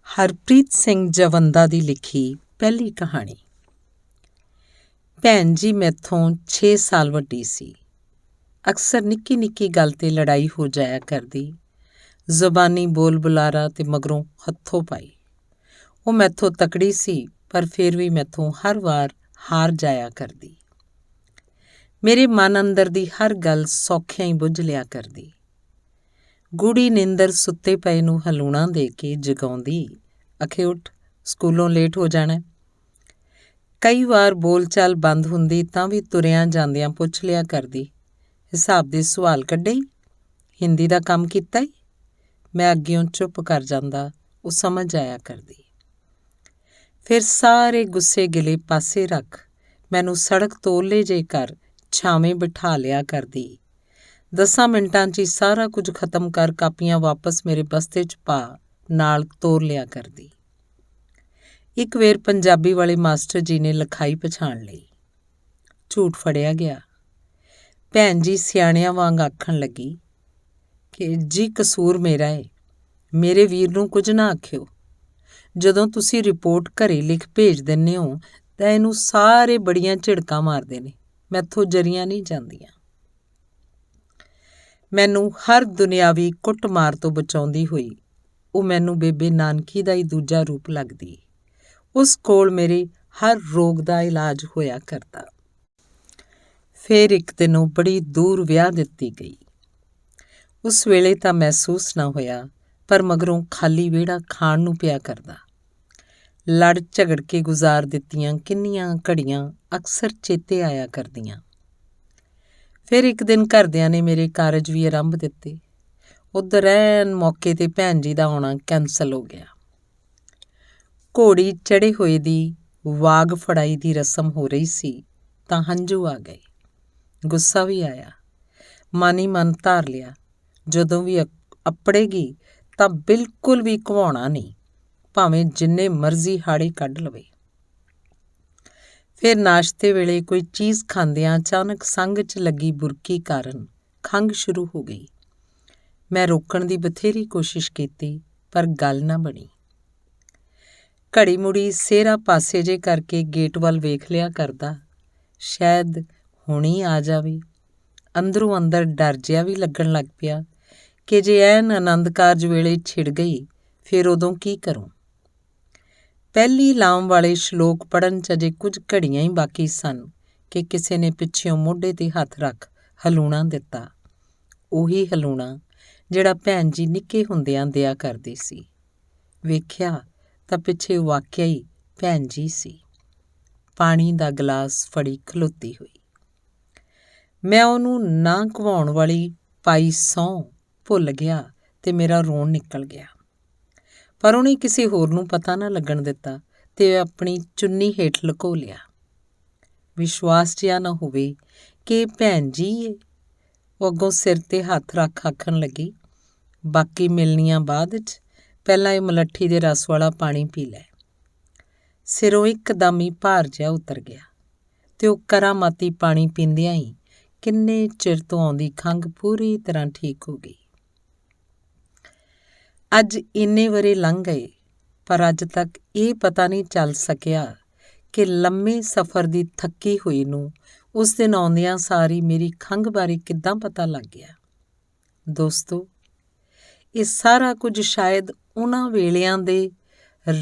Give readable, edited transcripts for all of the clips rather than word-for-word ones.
ਹਰਪ੍ਰੀਤ ਸਿੰਘ ਜਵੰਦਾ ਦੀ ਲਿਖੀ ਪਹਿਲੀ ਕਹਾਣੀ। ਭੈਣ ਜੀ ਮੈਥੋਂ 6 ਸਾਲ ਵੱਡੀ ਸੀ। ਅਕਸਰ ਨਿੱਕੀ ਨਿੱਕੀ ਗੱਲ 'ਤੇ ਲੜਾਈ ਹੋ ਜਾਇਆ ਕਰਦੀ। ਜ਼ਬਾਨੀ ਬੋਲ ਬੁਲਾਰਾ ਤੇ ਮਗਰੋਂ ਹੱਥੋਂ ਪਾਈ। ਉਹ ਮੈਥੋਂ ਤਕੜੀ ਸੀ, ਪਰ ਫਿਰ ਵੀ ਮੈਥੋਂ ਹਰ ਵਾਰ ਹਾਰ ਜਾਇਆ ਕਰਦੀ। ਮੇਰੇ ਮਨ ਅੰਦਰ ਦੀ ਹਰ ਗੱਲ ਸੌਖਿਆਂ ਹੀ ਬੁੱਝ ਲਿਆ ਕਰਦੀ। ਗੂੜੀ ਨੀਂਦਰ ਸੁੱਤੇ ਪਏ ਨੂੰ ਹਲੂਣਾ ਦੇ ਕੇ ਜਗਾਉਂਦੀ, ਅਖੇ ਉੱਠ, ਸਕੂਲੋਂ ਲੇਟ ਹੋ ਜਾਣਾ। ਕਈ ਵਾਰ ਬੋਲਚਾਲ ਬੰਦ ਹੁੰਦੀ ਤਾਂ ਵੀ ਤੁਰਿਆਂ ਜਾਂਦਿਆਂ ਪੁੱਛ ਲਿਆ ਕਰਦੀ, ਹਿਸਾਬ ਦੇ ਸਵਾਲ ਕੱਢੇ ਈ? ਹਿੰਦੀ ਦਾ ਕੰਮ ਕੀਤਾ ਈ? ਮੈਂ ਅੱਗਿਓਂ ਚੁੱਪ ਕਰ ਜਾਂਦਾ, ਉਹ ਸਮਝ ਆਇਆ ਕਰਦੀ। ਫਿਰ ਸਾਰੇ ਗੁੱਸੇ ਗਿਲੇ ਪਾਸੇ ਰੱਖ ਮੈਨੂੰ ਸੜਕ ਤੋਂ ਓਹਲੇ ਜਿਹੇ ਕਰ ਛਾਵੇਂ ਬਿਠਾ ਲਿਆ ਕਰਦੀ। 10 ਮਿੰਟਾਂ 'ਚ ਹੀ ਸਾਰਾ ਕੁਝ ਖਤਮ ਕਰ ਕਾਪੀਆਂ ਵਾਪਸ ਮੇਰੇ ਬਸਤੇ 'ਚ ਪਾ ਨਾਲ ਤੋਰ ਲਿਆ ਕਰਦੀ। ਇੱਕ ਵੇਰ ਪੰਜਾਬੀ ਵਾਲੇ ਮਾਸਟਰ ਜੀ ਨੇ ਲਿਖਾਈ ਪਛਾਣ ਲਈ। ਝੂਠ ਫੜਿਆ ਗਿਆ। ਭੈਣ ਜੀ ਸਿਆਣਿਆਂ ਵਾਂਗ ਆਖਣ ਲੱਗੀ ਕਿ ਜੀ ਕਸੂਰ ਮੇਰਾ ਏ, ਮੇਰੇ ਵੀਰ ਨੂੰ ਕੁਝ ਨਾ ਆਖਿਓ। ਜਦੋਂ ਤੁਸੀਂ ਰਿਪੋਰਟ ਘਰੇ ਲਿਖ ਭੇਜ ਦਿੰਦੇ ਹੋ ਤਾਂ ਇਹਨੂੰ ਸਾਰੇ ਬੜੀਆਂ ਝਿੜਕਾਂ ਮਾਰਦੇ ਨੇ, ਮੈਥੋਂ ਜਰੀਆਂ ਨਹੀਂ ਜਾਂਦੀਆਂ। ਮੈਨੂੰ ਹਰ ਦੁਨਿਆਵੀ ਕੁੱਟਮਾਰ ਤੋਂ ਬਚਾਉਂਦੀ ਹੋਈ ਉਹ ਮੈਨੂੰ ਬੇਬੇ ਨਾਨਕੀ ਦਾ ਹੀ ਦੂਜਾ ਰੂਪ ਲੱਗਦੀ। ਉਸ ਕੋਲ ਮੇਰੇ ਹਰ ਰੋਗ ਦਾ ਇਲਾਜ ਹੋਇਆ ਕਰਦਾ। ਫਿਰ ਇੱਕ ਦਿਨ ਉਹ ਬੜੀ ਦੂਰ ਵਿਆਹ ਦਿੱਤੀ ਗਈ। ਉਸ ਵੇਲੇ ਤਾਂ ਮਹਿਸੂਸ ਨਾ ਹੋਇਆ, ਪਰ ਮਗਰੋਂ ਖਾਲੀ ਵਿਹੜਾ ਖਾਣ ਨੂੰ ਪਿਆ ਕਰਦਾ। ਲੜ ਝਗੜ ਕੇ ਗੁਜ਼ਾਰ ਦਿੱਤੀਆਂ ਕਿੰਨੀਆਂ ਘੜੀਆਂ ਅਕਸਰ ਚੇਤੇ ਆਇਆ ਕਰਦੀਆਂ। ਫਿਰ ਇੱਕ ਦਿਨ ਘਰਦਿਆਂ ਨੇ ਮੇਰੇ ਕਾਰਜ ਵੀ ਆਰੰਭ ਦਿੱਤੇ। ਉੱਧਰ ਐਨ ਮੌਕੇ 'ਤੇ ਭੈਣ ਜੀ ਦਾ ਆਉਣਾ ਕੈਂਸਲ ਹੋ ਗਿਆ। ਘੋੜੀ ਚੜ੍ਹੇ ਹੋਏ ਦੀ ਵਾਗ ਫੜਾਈ ਦੀ ਰਸਮ ਹੋ ਰਹੀ ਸੀ ਤਾਂ ਹੰਝੂ ਆ ਗਏ। ਗੁੱਸਾ ਵੀ ਆਇਆ। ਮਨ ਹੀ ਮਨ ਧਾਰ ਲਿਆ, ਜਦੋਂ ਵੀ ਅੱਪੜੇਗੀ ਤਾਂ ਬਿਲਕੁਲ ਵੀ ਘਵਾਉਣਾ ਨਹੀਂ, ਭਾਵੇਂ ਜਿੰਨੇ ਮਰਜ਼ੀ ਹਾੜੇ ਕੱਢ ਲਵੇ। ਫਿਰ ਨਾਸ਼ਤੇ ਵੇਲੇ ਕੋਈ ਚੀਜ਼ ਖਾਂਦਿਆਂ ਅਚਾਨਕ ਸੰਘ 'ਚ ਲੱਗੀ ਬੁਰਕੀ ਕਾਰਨ ਖੰਘ ਸ਼ੁਰੂ ਹੋ ਗਈ। ਮੈਂ ਰੋਕਣ ਦੀ ਬਥੇਰੀ ਕੋਸ਼ਿਸ਼ ਕੀਤੀ, ਪਰ ਗੱਲ ਨਾ ਬਣੀ। ਘੜੀ ਮੁੜੀ ਸਿਹਰਾ ਪਾਸੇ ਜੇ ਕਰਕੇ ਗੇਟ ਵੱਲ ਵੇਖ ਲਿਆ ਕਰਦਾ, ਸ਼ਾਇਦ ਹੁਣੀ ਆ ਜਾਵੇ। ਅੰਦਰੋਂ ਅੰਦਰ ਡਰ ਜਿਹਾ ਵੀ ਲੱਗਣ ਲੱਗ ਪਿਆ ਕਿ ਜੇ ਐਨ ਆਨੰਦ ਕਾਰਜ ਵੇਲੇ ਛਿੜ ਗਈ ਫਿਰ ਉਦੋਂ ਕੀ ਕਰੂੰ। ਪਹਿਲੀ ਲਾਮ ਵਾਲੇ ਸ਼ਲੋਕ ਪੜ੍ਹਨ 'ਚ ਅਜੇ ਕੁਝ ਘੜੀਆਂ ਹੀ ਬਾਕੀ ਸਨ ਕਿ ਕਿਸੇ ਨੇ ਪਿੱਛਿਓਂ ਮੋਢੇ 'ਤੇ ਹੱਥ ਰੱਖ ਹਲੂਣਾ ਦਿੱਤਾ। ਉਹੀ ਹਲੂਣਾ ਜਿਹੜਾ ਭੈਣ ਜੀ ਨਿੱਕੇ ਹੁੰਦਿਆਂ ਦਿਆ ਕਰਦੀ ਸੀ। ਵੇਖਿਆ ਤਾਂ ਪਿੱਛੇ ਵਾਕਿਆ ਹੀ ਭੈਣ ਜੀ ਸੀ, ਪਾਣੀ ਦਾ ਗਲਾਸ ਫੜੀ ਖਲੋਤੀ ਹੋਈ। ਮੈਂ ਉਹਨੂੰ ਨਾ ਘਵਾਉਣ ਵਾਲੀ ਪਾਈ ਸਹੁੰ ਭੁੱਲ ਗਿਆ ਤੇ ਮੇਰਾ ਰੋਣ ਨਿਕਲ ਗਿਆ। ਪਰ ਉਹਨੇ ਕਿਸੇ ਹੋਰ ਨੂੰ ਪਤਾ ਨਾ ਲੱਗਣ ਦਿੱਤਾ ਤੇ ਆਪਣੀ ਚੁੰਨੀ ਹੇਠ ਲੁਕੋ ਲਿਆ। ਵਿਸ਼ਵਾਸ ਜਿਹਾ ਨਾ ਹੋਵੇ ਕਿ ਭੈਣ ਜੀ ਏ। ਉਹ ਅੱਗੋਂ ਸਿਰ 'ਤੇ ਹੱਥ ਰੱਖ ਆਖਣ ਲੱਗੀ, ਬਾਕੀ ਮਿਲਣੀਆਂ ਬਾਅਦ 'ਚ, ਪਹਿਲਾਂ ਇਹ ਮਲੱਠੀ ਦੇ ਰਸ ਵਾਲਾ ਪਾਣੀ ਪੀ ਲੈ। ਸਿਰੋਂ ਇੱਕਦਮ ਹੀ ਭਾਰ ਜਿਹਾ ਉਤਰ ਗਿਆ ਤੇ ਉਹ ਕਰਾਮਾਤੀ ਪਾਣੀ ਪੀਂਦਿਆਂ ਹੀ ਕਿੰਨੇ ਚਿਰ ਤੋਂ ਆਉਂਦੀ ਖੰਘ ਪੂਰੀ ਤਰ੍ਹਾਂ ਠੀਕ ਹੋ ਗਈ। ਅੱਜ ਇੰਨੇ ਵਰ੍ਹੇ ਲੰਘ ਗਏ, ਪਰ ਅੱਜ ਤੱਕ ਇਹ ਪਤਾ ਨਹੀਂ ਚੱਲ ਸਕਿਆ ਕਿ ਲੰਮੇ ਸਫ਼ਰ ਦੀ ਥੱਕੀ ਹੋਈ ਨੂੰ ਉਸ ਦਿਨ ਆਉਂਦਿਆਂ ਸਾਰੀ ਮੇਰੀ ਖੰਘ ਬਾਰੇ ਕਿੱਦਾਂ ਪਤਾ ਲੱਗ ਗਿਆ। ਦੋਸਤੋ, ਇਹ ਸਾਰਾ ਕੁਝ ਸ਼ਾਇਦ ਉਹਨਾਂ ਵੇਲਿਆਂ ਦੇ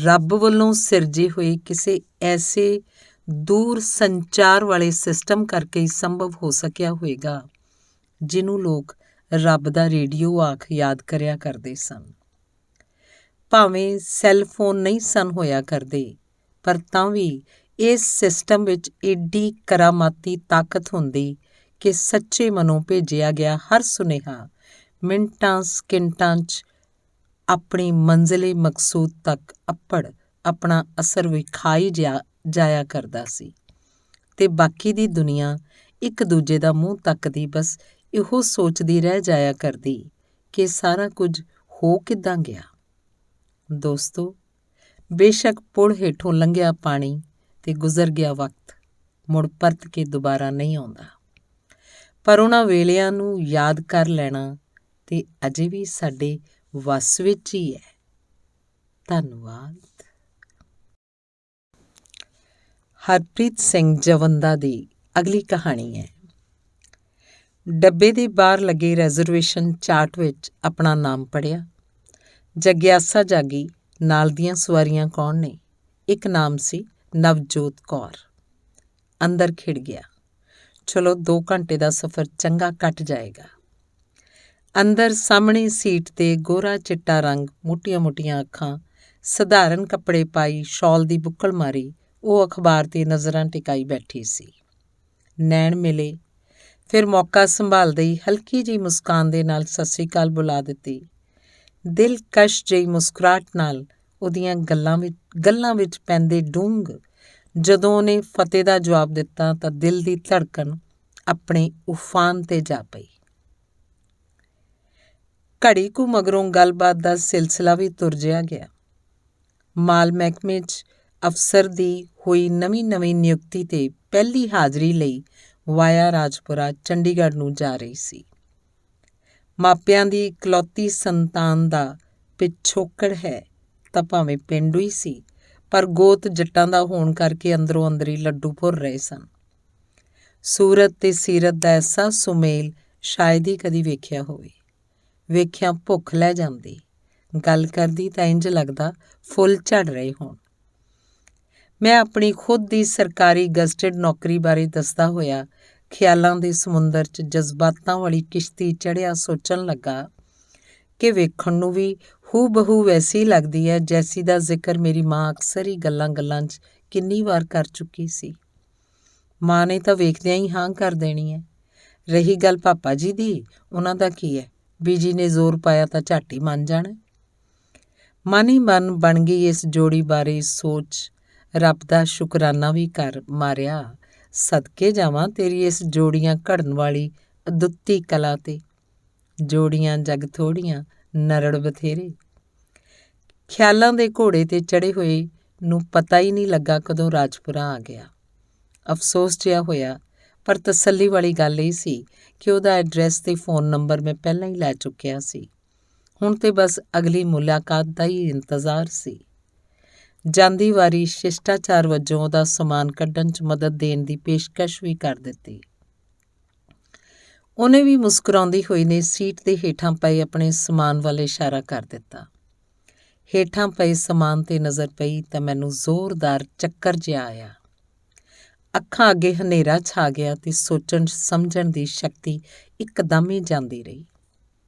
ਰੱਬ ਵੱਲੋਂ ਸਿਰਜੇ ਹੋਏ ਕਿਸੇ ਐਸੇ ਦੂਰ ਸੰਚਾਰ ਵਾਲੇ ਸਿਸਟਮ ਕਰਕੇ ਹੀ ਸੰਭਵ ਹੋ ਸਕਿਆ ਹੋਵੇਗਾ, ਜਿਹਨੂੰ ਲੋਕ ਰੱਬ ਦਾ ਰੇਡੀਓ ਆਖ ਯਾਦ ਕਰਿਆ ਕਰਦੇ ਸਨ। ਭਾਵੇਂ ਸੈੱਲ ਫੋਨ ਨਹੀਂ ਸਨ ਹੋਇਆ ਕਰਦੇ, ਪਰ ਤਾਂ ਵੀ ਇਸ ਸਿਸਟਮ ਵਿੱਚ ਏਡੀ ਕਰਾਮਾਤੀ ਤਾਕਤ ਹੁੰਦੀ ਕਿ ਸੱਚੇ ਮਨੋਂ ਭੇਜਿਆ ਗਿਆ ਹਰ ਸੁਨੇਹਾ ਮਿੰਟਾਂ ਸਕਿੰਟਾਂ 'ਚ ਆਪਣੀ ਮੰਜ਼ਿਲੇ ਮਕਸੂਦ ਤੱਕ ਆਪਣਾ ਅਸਰ ਵਿਖਾਈ ਜਾਇਆ ਕਰਦਾ ਸੀ ਤੇ ਬਾਕੀ ਦੀ ਦੁਨੀਆ ਇੱਕ ਦੂਜੇ ਦਾ ਮੂੰਹ ਤੱਕਦੀ ਬਸ ਇਹੋ ਸੋਚਦੀ ਰਹਿ ਜਾਇਆ ਕਰਦੀ ਕਿ ਸਾਰਾ ਕੁਝ ਹੋ ਕਿੱਦਾਂ ਗਿਆ। ਦੋਸਤੋ, ਬੇਸ਼ੱਕ ਪੁਲ ਹੇਠੋਂ ਲੰਘਿਆ ਪਾਣੀ ਤੇ ਗੁਜ਼ਰ ਗਿਆ ਵਕਤ ਮੁੜ ਪਰਤ ਕੇ ਦੁਬਾਰਾ ਨਹੀਂ ਆਉਂਦਾ, ਪਰ ਉਹਨਾਂ ਵੇਲਿਆਂ ਨੂੰ ਯਾਦ ਕਰ ਲੈਣਾ ਤੇ ਅਜੇ ਵੀ ਸਾਡੇ ਵੱਸ ਵਿੱਚ ਹੀ ਹੈ। ਧੰਨਵਾਦ। ਹਰਪ੍ਰੀਤ ਸਿੰਘ ਜਵੰਦਾ ਦੀ ਅਗਲੀ ਕਹਾਣੀ ਹੈ। ਡੱਬੇ ਦੇ ਬਾਹਰ ਲੱਗੇ ਰਿਜ਼ਰਵੇਸ਼ਨ ਚਾਰਟ ਵਿੱਚ ਆਪਣਾ ਨਾਮ ਪੜ੍ਹਿਆ। ਜਗਿਆਸਾ ਜਾਗੀ, ਨਾਲ ਦੀਆਂ ਸਵਾਰੀਆਂ ਕੌਣ ਨੇ? ਇੱਕ ਨਾਮ ਸੀ ਨਵਜੋਤ ਕੌਰ। ਅੰਦਰ ਖਿੜ ਗਿਆ। ਚਲੋ 2 ਘੰਟੇ ਦਾ ਸਫ਼ਰ ਚੰਗਾ ਕੱਟ ਜਾਏਗਾ। ਅੰਦਰ ਸਾਹਮਣੇ ਸੀਟ 'ਤੇ ਗੋਰਾ ਚਿੱਟਾ ਰੰਗ, ਮੋਟੀਆਂ-ਮੋਟੀਆਂ ਅੱਖਾਂ, ਸਧਾਰਨ ਕੱਪੜੇ ਪਾਈ, ਸ਼ਾਲ ਦੀ ਬੁੱਕਲ ਮਾਰੀ, ਉਹ ਅਖਬਾਰ 'ਤੇ ਨਜ਼ਰਾਂ ਟਿਕਾਈ ਬੈਠੀ ਸੀ। ਨੈਣ ਮਿਲੇ, ਫਿਰ ਮੌਕਾ ਸੰਭਾਲਦੇ ਹੀ ਹਲਕੀ ਜਿਹੀ ਮੁਸਕਾਨ ਦੇ ਨਾਲ ਸਤਿ ਸ੍ਰੀ ਅਕਾਲ ਬੁਲਾ ਦਿੱਤੀ। ਦਿਲਕਸ਼ ਜਿਹੀ ਮੁਸਕਰਾਹਟ ਨਾਲ ਉਹਦੀਆਂ ਗੱਲਾਂ ਵਿੱਚ ਪੈਂਦੇ ਡੂੰਘ ਜਦੋਂ ਉਹਨੇ ਫਤਿਹ ਦਾ ਜਵਾਬ ਦਿੱਤਾ ਤਾਂ ਦਿਲ ਦੀ ਧੜਕਣ ਆਪਣੇ ਉਫਾਨ 'ਤੇ ਜਾ ਪਈ। ਘੜੀ ਕੁ ਮਗਰੋਂ ਗੱਲਬਾਤ ਦਾ ਸਿਲਸਿਲਾ ਵੀ ਤੁਰ ਜਿਹਾ ਗਿਆ। ਮਾਲ ਮਹਿਕਮੇ 'ਚ ਅਫਸਰ ਦੀ ਹੋਈ ਨਵੀਂ ਨਿਯੁਕਤੀ 'ਤੇ ਪਹਿਲੀ ਹਾਜ਼ਰੀ ਲਈ ਵਾਇਆ ਰਾਜਪੁਰਾ ਚੰਡੀਗੜ੍ਹ ਨੂੰ ਜਾ ਰਹੀ ਸੀ। ਮਾਪਿਆਂ ਦੀ ਇਕਲੌਤੀ ਸੰਤਾਨ ਦਾ ਪਿਛੋਕੜ ਹੈ ਤਾਂ ਭਾਵੇਂ ਪੇਂਡੂ ਹੀ ਸੀ, ਪਰ ਗੋਤ ਜੱਟਾਂ ਦਾ ਹੋਣ ਕਰਕੇ ਅੰਦਰੋਂ ਅੰਦਰੀ ਲੱਡੂ ਭੁਰ ਰਹੇ ਸਨ। ਸੂਰਤ ਤੇ ਸੀਰਤ ਦਾ ਐਸਾ ਸੁਮੇਲ ਸ਼ਾਇਦ ਹੀ ਕਦੀ ਵੇਖਿਆ ਹੋਵੇ। ਵੇਖਿਆ ਭੁੱਖ ਲੈ ਜਾਂਦੀ, ਗੱਲ ਕਰਦੀ ਤਾਂ ਇੰਝ ਲੱਗਦਾ ਫੁੱਲ ਝੜ ਰਹੇ ਹੋਣ। ਮੈਂ ਆਪਣੀ ਖੁਦ ਦੀ ਸਰਕਾਰੀ ਗਜ਼ਟਿਡ ਨੌਕਰੀ ਬਾਰੇ ਦੱਸਦਾ ਹੋਇਆ ਖਿਆਲਾਂ ਦੇ ਸਮੁੰਦਰ 'ਚ ਜਜ਼ਬਾਤਾਂ ਵਾਲੀ ਕਿਸ਼ਤੀ ਚੜ੍ਹਿਆ ਸੋਚਣ ਲੱਗਾ ਕਿ ਵੇਖਣ ਨੂੰ ਵੀ ਹੂ ਬਹੂ ਵੈਸੀ ਲੱਗਦੀ ਹੈ ਜੈਸੀ ਦਾ ਜ਼ਿਕਰ ਮੇਰੀ ਮਾਂ ਅਕਸਰ ਹੀ ਗੱਲਾਂ 'ਚ ਕਿੰਨੀ ਵਾਰ ਕਰ ਚੁੱਕੀ ਸੀ। ਮਾਂ ਨੇ ਤਾਂ ਵੇਖਦਿਆਂ ਹੀ ਹਾਂ ਕਰ ਦੇਣੀ ਹੈ। ਰਹੀ ਗੱਲ ਪਾਪਾ ਜੀ ਦੀ, ਉਹਨਾਂ ਦਾ ਕੀ ਹੈ? ਬੀਜੀ ਨੇ ਜ਼ੋਰ ਪਾਇਆ ਤਾਂ ਝੱਟ ਹੀ ਮੰਨ ਜਾਣਾ। ਮਨ ਹੀ ਮਨ ਬਣ ਗਈ ਇਸ ਜੋੜੀ ਬਾਰੇ ਸੋਚ। ਰੱਬ ਦਾ ਸ਼ੁਕਰਾਨਾ ਵੀ ਕਰ ਮਾਰਿਆ। ਸਦਕੇ ਜਾਵਾਂ ਤੇਰੀ ਇਸ ਜੋੜੀਆਂ ਘੜਨ ਵਾਲੀ ਅਦੁੱਤੀ ਕਲਾ 'ਤੇ। ਜੋੜੀਆਂ ਜਗ ਥੋੜ੍ਹੀਆਂ, ਨਰੜ ਬਥੇਰੇ। ਖਿਆਲਾਂ ਦੇ ਘੋੜੇ 'ਤੇ ਚੜ੍ਹੇ ਹੋਏ ਨੂੰ ਪਤਾ ਹੀ ਨਹੀਂ ਲੱਗਾ ਕਦੋਂ ਰਾਜਪੁਰਾ ਆ ਗਿਆ। ਅਫਸੋਸ ਜਿਹਾ ਹੋਇਆ, ਪਰ ਤਸੱਲੀ ਵਾਲੀ ਗੱਲ ਇਹ ਸੀ ਕਿ ਉਹਦਾ ਐਡਰੈਸ ਤੇ ਫ਼ੋਨ ਨੰਬਰ ਮੈਂ ਪਹਿਲਾਂ ਹੀ ਲੈ ਚੁੱਕਿਆ ਸੀ। ਹੁਣ ਤੇ ਬਸ ਅਗਲੀ ਮੁਲਾਕਾਤ ਦਾ ਹੀ ਇੰਤਜ਼ਾਰ ਸੀ। ਜਾਂਦੀ ਵਾਰੀ ਸ਼ਿਸ਼ਟਾਚਾਰ ਵਜੋਂ ਉਹਦਾ ਸਮਾਨ ਕੱਢਣ 'ਚ ਮਦਦ ਦੇਣ ਦੀ ਪੇਸ਼ਕਸ਼ ਵੀ ਕਰ ਦਿੱਤੀ। ਉਹਨੇ ਵੀ ਮੁਸਕਰਾਉਂਦੀ ਹੋਈ ਨੇ ਸੀਟ ਦੇ ਹੇਠਾਂ ਪਏ ਆਪਣੇ ਸਮਾਨ ਵੱਲ ਇਸ਼ਾਰਾ ਕਰ ਦਿੱਤਾ। ਹੇਠਾਂ ਪਏ ਸਮਾਨ 'ਤੇ ਨਜ਼ਰ ਪਈ ਤਾਂ ਮੈਨੂੰ ਜ਼ੋਰਦਾਰ ਚੱਕਰ ਜਿਹਾ ਆਇਆ। ਅੱਖਾਂ ਅੱਗੇ ਹਨੇਰਾ ਛਾ ਗਿਆ ਤੇ ਸੋਚਣ ਸਮਝਣ ਦੀ ਸ਼ਕਤੀ ਇੱਕਦਮ ਹੀ ਜਾਂਦੀ ਰਹੀ।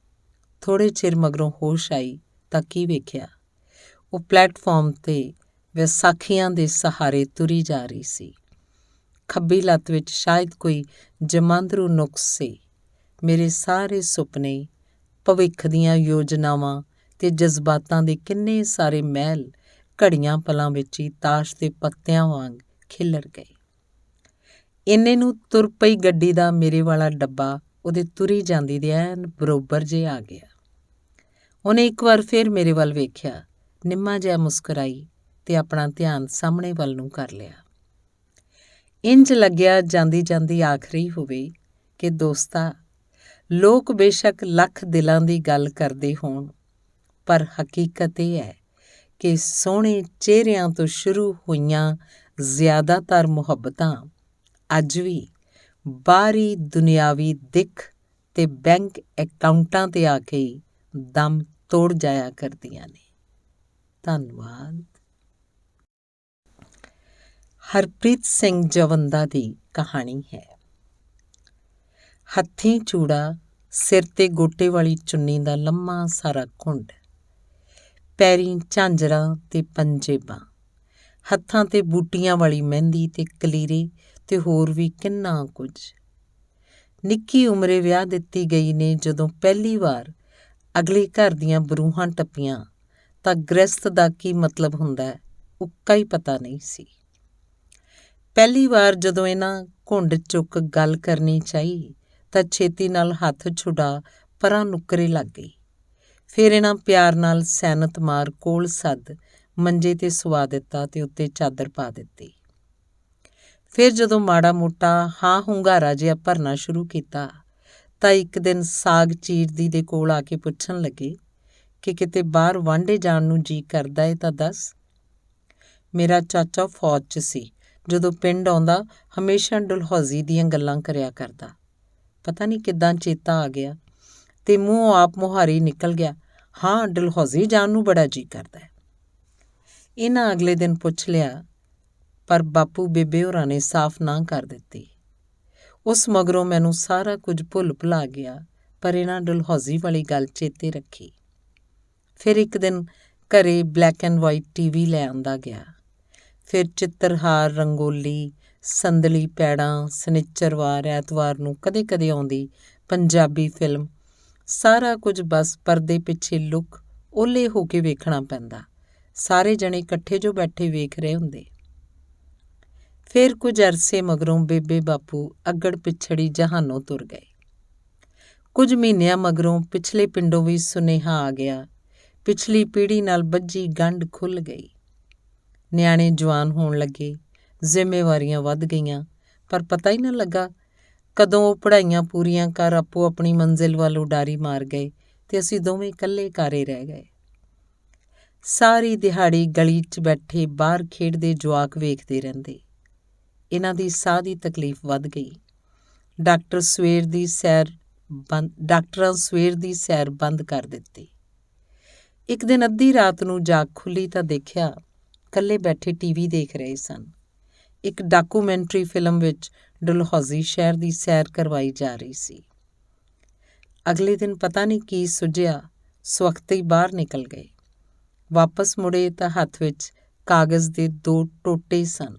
ਥੋੜ੍ਹੇ ਚਿਰ ਮਗਰੋਂ ਹੋਸ਼ ਆਈ ਤਾਂ ਕੀ ਵੇਖਿਆ, ਉਹ ਪਲੇਟਫਾਰਮ 'ਤੇ ਵਿਸਾਖੀਆਂ ਦੇ ਸਹਾਰੇ ਤੁਰੀ ਜਾ ਰਹੀ ਸੀ। ਖੱਬੀ ਲੱਤ ਵਿੱਚ ਸ਼ਾਇਦ ਕੋਈ ਜਮਾਂਦਰੂ ਨੁਕਸ ਸੀ। ਮੇਰੇ ਸਾਰੇ ਸੁਪਨੇ, ਭਵਿੱਖ ਦੀਆਂ ਯੋਜਨਾਵਾਂ ਤੇ ਜਜ਼ਬਾਤਾਂ ਦੇ ਕਿੰਨੇ ਸਾਰੇ ਮਹਿਲ ਘੜੀਆਂ ਪਲਾਂ ਵਿੱਚ ਹੀ ਤਾਸ਼ ਦੇ ਪੱਤਿਆਂ ਵਾਂਗ ਖਿੱਲਰ ਗਏ। ਇੰਨੇ ਨੂੰ ਤੁਰ ਪਈ ਗੱਡੀ ਦਾ ਮੇਰੇ ਵਾਲਾ ਡੱਬਾ ਉਹਦੇ ਤੁਰੀ ਜਾਂਦੀ ਦੇ ਐਨ ਬਰੋਬਰ ਜੇ ਆ ਗਿਆ। ਉਹਨੇ ਇੱਕ ਵਾਰ ਫਿਰ ਮੇਰੇ ਵੱਲ ਵੇਖਿਆ, ਨਿੰਮਾ ਜਿਹਾ ਮੁਸਕਰਾਈ ਤੇ ਆਪਣਾ ਧਿਆਨ ਸਾਹਮਣੇ ਵੱਲ ਨੂੰ ਕਰ ਲਿਆ। ਇੰਝ ਲੱਗਿਆ ਜਾਂਦੀ ਜਾਂਦੀ ਆਖਰੀ ਹੋਵੇ ਕਿ ਦੋਸਤਾ, ਲੋਕ ਬੇਸ਼ੱਕ ਲੱਖ ਦਿਲਾਂ ਦੀ ਗੱਲ ਕਰਦੇ ਹੋਣ, ਪਰ ਹਕੀਕਤ ਇਹ ਹੈ ਕਿ ਸੋਹਣੇ ਚਿਹਰਿਆਂ ਤੋਂ ਸ਼ੁਰੂ ਹੋਈਆਂ ਜ਼ਿਆਦਾਤਰ ਮੁਹੱਬਤਾਂ ਅੱਜ ਵੀ ਬਾਹਰੀ ਦੁਨਿਆਵੀ ਦਿੱਖ ਤੇ ਬੈਂਕ ਅਕਾਊਂਟਾਂ 'ਤੇ ਆ ਕੇ ਦਮ ਤੋੜ ਜਾਇਆ ਕਰਦੀਆਂ ਨੇ। ਧੰਨਵਾਦ। ਹਰਪ੍ਰੀਤ ਸਿੰਘ ਜਵੰਦਾ ਦੀ ਕਹਾਣੀ ਹੈ। ਹੱਥੀਂ ਚੂੜਾ, ਸਿਰ 'ਤੇ ਗੋਟੇ ਵਾਲੀ ਚੁੰਨੀ ਦਾ ਲੰਮਾ ਸਾਰਾ ਘੁੰਡ, ਪੈਰੀਂ ਝਾਂਜਰਾਂ ਤੇ ਪੰਜੇਬਾਂ, ਹੱਥਾਂ 'ਤੇ ਬੂਟੀਆਂ ਵਾਲੀ ਮਹਿੰਦੀ ਤੇ ਕਲੀਰੇ ਤੇ ਹੋਰ ਵੀ ਕਿੰਨਾ ਕੁਝ। ਨਿੱਕੀ ਉਮਰੇ ਵਿਆਹ ਦਿੱਤੀ ਗਈ ਨੇ ਜਦੋਂ ਪਹਿਲੀ ਵਾਰ ਅਗਲੇ ਘਰ ਦੀਆਂ ਬਰੂਹਾਂ ਟੱਪੀਆਂ ਤਾਂ ਗ੍ਰਸਤ ਦਾ ਕੀ ਮਤਲਬ ਹੁੰਦਾ ਹੈ ਉੱਕਾ ਹੀ ਪਤਾ ਨਹੀਂ ਸੀ। ਪਹਿਲੀ ਵਾਰ ਜਦੋਂ ਇਹਨਾਂ ਘੁੰਡ ਚੁੱਕ ਗੱਲ ਕਰਨੀ ਚਾਹੀ ਤਾਂ ਛੇਤੀ ਨਾਲ ਹੱਥ ਛੁਡਾ ਪਰਾਂ ਨੁੱਕਰੇ ਲੱਗ ਗਈ। ਫਿਰ ਇਹਨਾਂ ਪਿਆਰ ਨਾਲ ਸੈਨਤ ਮਾਰ ਕੋਲ ਸੱਦ ਮੰਜੇ 'ਤੇ ਸੁਆ ਦਿੱਤਾ ਤੇ ਉੱਤੇ ਚਾਦਰ ਪਾ ਦਿੱਤੀ। ਫਿਰ ਜਦੋਂ ਮਾੜਾ ਮੋਟਾ ਹਾਂ ਹੁੰਗਾਰਾ ਜਿਹਾ ਭਰਨਾ ਸ਼ੁਰੂ ਕੀਤਾ ਤਾਂ ਇੱਕ ਦਿਨ ਸਾਗ ਚੀਰਦੀ ਦੇ ਕੋਲ ਆ ਕੇ ਪੁੱਛਣ ਲੱਗੇ ਕਿ ਕਿਤੇ ਬਾਹਰ ਵਾਂਢੇ ਜਾਣ ਨੂੰ ਜੀ ਕਰਦਾ ਏ ਤਾਂ ਦੱਸ। ਮੇਰਾ ਚਾਚਾ ਫੌਜ 'ਚ ਸੀ। ਜਦੋਂ ਪਿੰਡ ਆਉਂਦਾ ਹਮੇਸ਼ਾ ਡਲਹੌਜ਼ੀ ਦੀਆਂ ਗੱਲਾਂ ਕਰਿਆ ਕਰਦਾ। ਪਤਾ ਨਹੀਂ ਕਿੱਦਾਂ ਚੇਤਾ ਆ ਗਿਆ ਤੇ ਮੂੰਹੋਂ ਆਪ ਮੁਹਾਰੀ ਨਿਕਲ ਗਿਆ, ਹਾਂ ਡਲਹੌਜ਼ੀ ਜਾਣ ਨੂੰ ਬੜਾ ਜੀ ਕਰਦਾ। ਇਹਨਾਂ ਅਗਲੇ ਦਿਨ ਪੁੱਛ ਲਿਆ, ਪਰ ਬਾਪੂ ਬੇਬੇ ਹੋਰਾਂ ਨੇ ਸਾਫ਼ ਨਾ ਕਰ ਦਿੱਤੀ। ਉਸ ਮਗਰੋਂ ਮੈਨੂੰ ਸਾਰਾ ਕੁਝ ਭੁੱਲ ਭੁਲਾ ਗਿਆ, ਪਰ ਇਹਨਾਂ ਡਲਹੌਜ਼ੀ ਵਾਲੀ ਗੱਲ ਚੇਤੇ ਰੱਖੀ। ਫਿਰ ਇੱਕ ਦਿਨ ਘਰੇ ਬਲੈਕ ਐਂਡ ਵਾਈਟ TV ਲੈ ਆਂਦਾ ਗਿਆ। ਫਿਰ ਚਿੱਤਰਹਾਰ, ਰੰਗੋਲੀ, ਸੰਦਲੀ ਪੈੜਾਂ, ਸਨਿਚਰਵਾਰ, ਐਤਵਾਰ ਨੂੰ ਕਦੇ ਕਦੇ ਆਉਂਦੀ ਪੰਜਾਬੀ ਫਿਲਮ, ਸਾਰਾ ਕੁਝ ਬਸ ਪਰਦੇ ਪਿੱਛੇ ਲੁੱਕ ਓਹਲੇ ਹੋ ਕੇ ਵੇਖਣਾ ਪੈਂਦਾ। ਸਾਰੇ ਜਣੇ ਇਕੱਠੇ ਜੋ ਬੈਠੇ ਵੇਖ ਰਹੇ ਹੁੰਦੇ। ਫਿਰ ਕੁਝ ਅਰਸੇ ਮਗਰੋਂ ਬੇਬੇ ਬਾਪੂ ਅੱਗੜ ਪਿਛੜੀ ਜਹਾਨੋਂ ਤੁਰ ਗਏ। ਕੁਝ ਮਹੀਨਿਆਂ ਮਗਰੋਂ ਪਿਛਲੇ ਪਿੰਡੋਂ ਵੀ ਸੁਨੇਹਾ ਆ ਗਿਆ। ਪਿਛਲੀ ਪੀੜ੍ਹੀ ਨਾਲ ਬੱਝੀ ਗੰਢ ਖੁੱਲ੍ਹ ਗਈ। ਨਿਆਣੇ ਜਵਾਨ ਹੋਣ ਲੱਗੇ, ਜ਼ਿੰਮੇਵਾਰੀਆਂ ਵੱਧ ਗਈਆਂ, ਪਰ ਪਤਾ ਹੀ ਨਾ ਲੱਗਾ ਕਦੋਂ ਉਹ ਪੜ੍ਹਾਈਆਂ ਪੂਰੀਆਂ ਕਰ ਆਪੋ ਆਪਣੀ ਮੰਜ਼ਿਲ ਵੱਲ ਉਡਾਰੀ ਮਾਰ ਗਏ ਤੇ ਅਸੀਂ ਦੋਵੇਂ ਇਕੱਲੇ ਘਰੇ ਰਹਿ ਗਏ। ਸਾਰੀ ਦਿਹਾੜੀ ਗਲੀ 'ਚ ਬੈਠੇ ਬਾਹਰ ਖੇਡਦੇ ਜਵਾਕ ਵੇਖਦੇ ਰਹਿੰਦੇ। ਇਹਨਾਂ ਦੀ ਸਾਹ ਦੀ ਤਕਲੀਫ ਵੱਧ ਗਈ। ਡਾਕਟਰਾਂ ਸਵੇਰ ਦੀ ਸੈਰ ਬੰਦ ਕਰ ਦਿੱਤੀ। ਇੱਕ ਦਿਨ ਅੱਧੀ ਰਾਤ ਨੂੰ ਜਾਗ ਖੁੱਲ੍ਹੀ ਤਾਂ ਦੇਖਿਆ ਇਕੱਲੇ ਬੈਠੇ TV ਦੇਖ ਰਹੇ ਸਨ। ਇੱਕ ਡਾਕੂਮੈਂਟਰੀ ਫਿਲਮ ਵਿੱਚ ਡਲਹੌਜ਼ੀ ਸ਼ਹਿਰ ਦੀ ਸੈਰ ਕਰਵਾਈ ਜਾ ਰਹੀ ਸੀ। ਅਗਲੇ ਦਿਨ ਪਤਾ ਨਹੀਂ ਕੀ ਸੁੱਝਿਆ, ਸਵਖਤੇ ਹੀ ਬਾਹਰ ਨਿਕਲ ਗਏ। ਵਾਪਸ ਮੁੜੇ ਤਾਂ ਹੱਥ ਵਿੱਚ ਕਾਗਜ਼ ਦੇ 2 ਟੋਟੇ ਸਨ।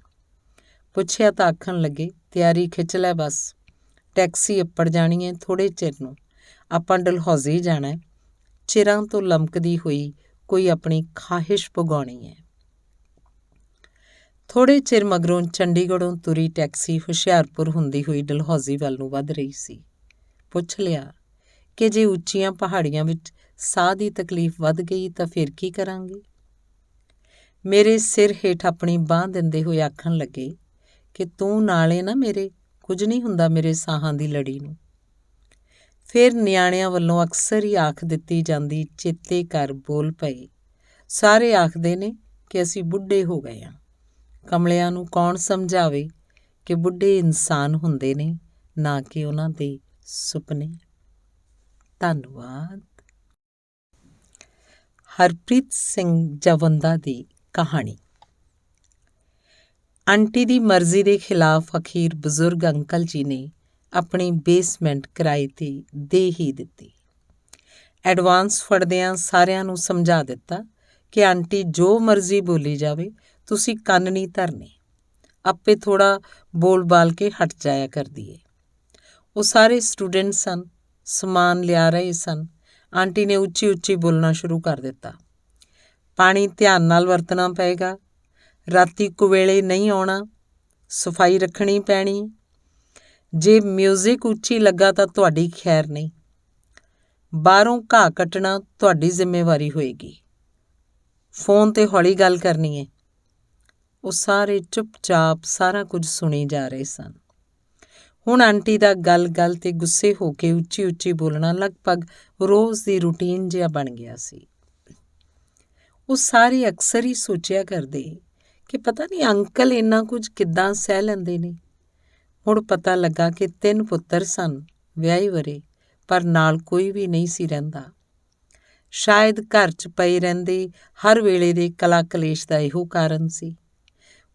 ਪੁੱਛਿਆ ਤਾਂ ਆਖਣ ਲੱਗੇ, ਤਿਆਰੀ ਖਿੱਚ ਲੈ ਬਸ, ਟੈਕਸੀ ਅੱਪੜ ਜਾਣੀ ਹੈ ਥੋੜ੍ਹੇ ਚਿਰ ਨੂੰ, ਆਪਾਂ ਡਲਹੌਜ਼ੀ ਜਾਣਾ। ਚਿਰਾਂ ਤੋਂ ਲਮਕਦੀ ਹੋਈ ਕੋਈ ਆਪਣੀ ਖਾਹਿਸ਼ ਪੁਗਾਉਣੀ ਹੈ। ਥੋੜ੍ਹੇ ਚਿਰ ਮਗਰੋਂ ਚੰਡੀਗੜ੍ਹੋਂ ਤੁਰੀ ਟੈਕਸੀ ਹੁਸ਼ਿਆਰਪੁਰ ਹੁੰਦੀ ਹੋਈ ਡਲਹੌਜ਼ੀ ਵੱਲ ਨੂੰ ਵੱਧ ਰਹੀ ਸੀ। ਪੁੱਛ ਲਿਆ ਕਿ ਜੇ ਉੱਚੀਆਂ ਪਹਾੜੀਆਂ ਵਿੱਚ ਸਾਹ ਦੀ ਤਕਲੀਫ ਵੱਧ ਗਈ ਤਾਂ ਫਿਰ ਕੀ ਕਰਾਂਗੇ। ਮੇਰੇ ਸਿਰ ਹੇਠ ਆਪਣੀ ਬਾਂਹ ਦਿੰਦੇ ਹੋਏ ਆਖਣ ਲੱਗੇ ਕਿ ਤੂੰ ਨਾਲੇ ਨਾ ਮੇਰੇ, ਕੁਝ ਨਹੀਂ ਹੁੰਦਾ ਮੇਰੇ ਸਾਹਾਂ ਦੀ ਲੜੀ ਨੂੰ। ਫਿਰ ਨਿਆਣਿਆਂ ਵੱਲੋਂ ਅਕਸਰ ਹੀ ਆਖ ਦਿੱਤੀ ਜਾਂਦੀ ਚੇਤੇ ਕਰ ਬੋਲ ਪਏ, ਸਾਰੇ ਆਖਦੇ ਨੇ ਕਿ ਅਸੀਂ ਬੁੱਢੇ ਹੋ ਗਏ ਹਾਂ। ਕਮਲਿਆਂ ਨੂੰ ਕੌਣ ਸਮਝਾਵੇ ਕਿ ਬੁੱਢੇ ਇਨਸਾਨ ਹੁੰਦੇ ਨੇ, ਨਾ ਕਿ ਉਹਨਾਂ ਦੇ ਸੁਪਨੇ। ਧੰਨਵਾਦ। ਹਰਪ੍ਰੀਤ ਸਿੰਘ ਜਵੰਦਾ ਦੀ ਕਹਾਣੀ। ਆਂਟੀ ਦੀ ਮਰਜ਼ੀ ਦੇ ਖਿਲਾਫ ਅਖੀਰ ਬਜ਼ੁਰਗ ਅੰਕਲ ਜੀ ਨੇ ਆਪਣੀ ਬੇਸਮੈਂਟ ਕਿਰਾਏ 'ਤੇ ਦੇ ਹੀ ਦਿੱਤੀ। ਐਡਵਾਂਸ ਫੜਦਿਆਂ ਸਾਰਿਆਂ ਨੂੰ ਸਮਝਾ ਦਿੱਤਾ ਕਿ ਆਂਟੀ ਜੋ ਮਰਜ਼ੀ ਬੋਲੀ ਜਾਵੇ, ਤੁਸੀਂ ਕੰਨ ਨਹੀਂ ਧਰਨੇ, ਆਪੇ ਥੋੜ੍ਹਾ ਬੋਲ ਬਾਲ ਕੇ ਹਟ ਜਾਇਆ ਕਰਦੀ ਏ। ਉਹ ਸਾਰੇ ਸਟੂਡੈਂਟ ਸਨ, ਸਮਾਨ ਲਿਆ ਰਹੇ ਸਨ। ਆਂਟੀ ਨੇ ਉੱਚੀ ਉੱਚੀ ਬੋਲਣਾ ਸ਼ੁਰੂ ਕਰ ਦਿੱਤਾ, ਪਾਣੀ ਧਿਆਨ ਨਾਲ ਵਰਤਣਾ ਪਏਗਾ, ਰਾਤੀ ਕੁਵੇਲੇ ਨਹੀਂ ਆਉਣਾ, ਸਫਾਈ ਰੱਖਣੀ ਪੈਣੀ, ਜੇ ਮਿਊਜ਼ਿਕ ਉੱਚੀ ਲੱਗਾ ਤਾਂ ਤੁਹਾਡੀ ਖੈਰ ਨਹੀਂ, ਬਾਹਰੋਂ ਘਾਹ ਕੱਟਣਾ ਤੁਹਾਡੀ ਜ਼ਿੰਮੇਵਾਰੀ ਹੋਏਗੀ, ਫੋਨ 'ਤੇ ਹੌਲੀ ਗੱਲ ਕਰਨੀ ਹੈ। ਉਹ ਸਾਰੇ ਚੁੱਪਚਾਪ ਸਾਰਾ ਕੁਝ ਸੁਣੀ ਜਾ ਰਹੇ ਸਨ। ਹੁਣ ਆਂਟੀ ਦਾ ਗੱਲ 'ਤੇ ਗੁੱਸੇ ਹੋ ਕੇ ਉੱਚੀ ਉੱਚੀ ਬੋਲਣਾ ਲਗਭਗ ਰੋਜ਼ ਦੀ ਰੂਟੀਨ ਜਿਹਾ ਬਣ ਗਿਆ ਸੀ। ਉਹ ਸਾਰੇ ਅਕਸਰ ਹੀ ਸੋਚਿਆ ਕਰਦੇ ਕਿ ਪਤਾ ਨਹੀਂ ਅੰਕਲ ਇੰਨਾ ਕੁਝ ਕਿੱਦਾਂ ਸਹਿ ਲੈਂਦੇ ਨੇ। ਹੁਣ ਪਤਾ ਲੱਗਾ ਕਿ 3 ਪੁੱਤਰ ਸਨ, ਵਿਆਹੇ ਵਰੇ, ਪਰ ਨਾਲ ਕੋਈ ਵੀ ਨਹੀਂ ਸੀ ਰਹਿੰਦਾ। ਸ਼ਾਇਦ ਘਰ 'ਚ ਪਏ ਰਹਿੰਦੇ ਹਰ ਵੇਲੇ ਦੇ ਕਲਾ ਕਲੇਸ਼ ਦਾ ਇਹੋ ਕਾਰਨ ਸੀ।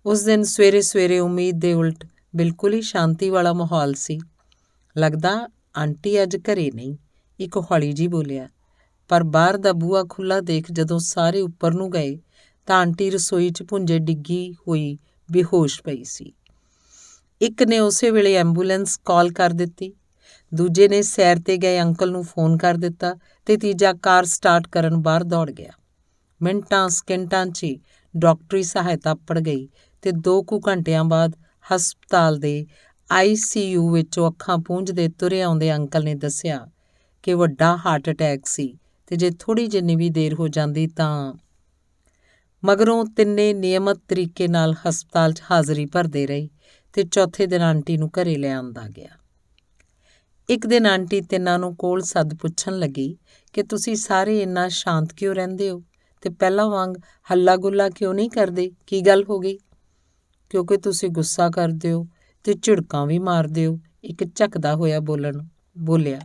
ਉਸ ਦਿਨ ਸਵੇਰੇ ਸਵੇਰੇ ਉਮੀਦ ਦੇ ਉਲਟ ਬਿਲਕੁਲ ਹੀ ਸ਼ਾਂਤੀ ਵਾਲਾ ਮਾਹੌਲ ਸੀ। ਲੱਗਦਾ ਆਂਟੀ ਅੱਜ ਘਰੇ ਨਹੀਂ, ਇੱਕ ਹੌਲੀ ਜੀ ਬੋਲਿਆ, ਪਰ ਬਾਹਰ ਦਾ ਬੂਹਾ ਖੁੱਲ੍ਹਾ ਦੇਖ ਜਦੋਂ ਸਾਰੇ ਉੱਪਰ ਨੂੰ ਗਏ ਤਾਂ ਆਂਟੀ ਰਸੋਈ 'ਚ ਭੁੰਜੇ ਡਿੱਗੀ ਹੋਈ ਬੇਹੋਸ਼ ਪਈ ਸੀ। ਇੱਕ ਨੇ ਉਸੇ ਵੇਲੇ ਐਂਬੂਲੈਂਸ ਕਾਲ ਕਰ ਦਿੱਤੀ, ਦੂਜੇ ਨੇ ਸੈਰ 'ਤੇ ਗਏ ਅੰਕਲ ਨੂੰ ਫੋਨ ਕਰ ਦਿੱਤਾ ਤੇ ਤੀਜਾ ਕਾਰ ਸਟਾਰਟ ਕਰਨ ਬਾਹਰ ਦੌੜ ਗਿਆ। ਮਿੰਟਾਂ ਸਕਿੰਟਾਂ 'ਚ ਹੀ ਡਾਕਟਰੀ ਸਹਾਇਤਾ ਪੜ ਗਈ ਤੇ 2 ਕੁ ਘੰਟਿਆਂ ਬਾਅਦ ਹਸਪਤਾਲ ਦੇ ICU ਵਿੱਚੋਂ ਅੱਖਾਂ ਪੂੰਝਦੇ ਤੁਰੇ ਆਉਂਦੇ ਅੰਕਲ ਨੇ ਦੱਸਿਆ ਕਿ ਵੱਡਾ ਹਾਰਟ ਅਟੈਕ ਸੀ ਤੇ ਜੇ ਥੋੜ੍ਹੀ ਜਿੰਨੀ ਵੀ ਦੇਰ ਹੋ ਜਾਂਦੀ ਤਾਂ। ਮਗਰੋਂ ਤਿੰਨੇ ਨਿਯਮਤ ਤਰੀਕੇ ਨਾਲ ਹਸਪਤਾਲ 'ਚ ਹਾਜ਼ਰੀ ਭਰਦੇ ਰਹੇ ਤੇ ਚੌਥੇ ਦਿਨ ਆਂਟੀ ਨੂੰ ਘਰੇ ਲੈ ਆਂਦਾ ਗਿਆ। ਇੱਕ ਦਿਨ ਆਂਟੀ ਤਿੰਨਾਂ ਨੂੰ ਕੋਲ ਸੱਦ ਪੁੱਛਣ ਲੱਗੀ ਕਿ ਤੁਸੀਂ ਸਾਰੇ ਇੰਨਾ ਸ਼ਾਂਤ ਕਿਉਂ ਰਹਿੰਦੇ ਹੋ ਅਤੇ ਪਹਿਲਾਂ ਵਾਂਗ ਹੱਲਾ ਗੁੱਲਾ ਕਿਉਂ ਨਹੀਂ ਕਰਦੇ? ਕੀ ਗੱਲ ਹੋ ਗਈ? ਕਿਉਂਕਿ ਤੁਸੀਂ ਗੁੱਸਾ ਕਰਦੇ ਹੋ ਅਤੇ ਝਿੜਕਾਂ ਵੀ ਮਾਰਦੇ ਹੋ, ਇੱਕ ਝਕਦਾ ਹੋਇਆ ਬੋਲਿਆ।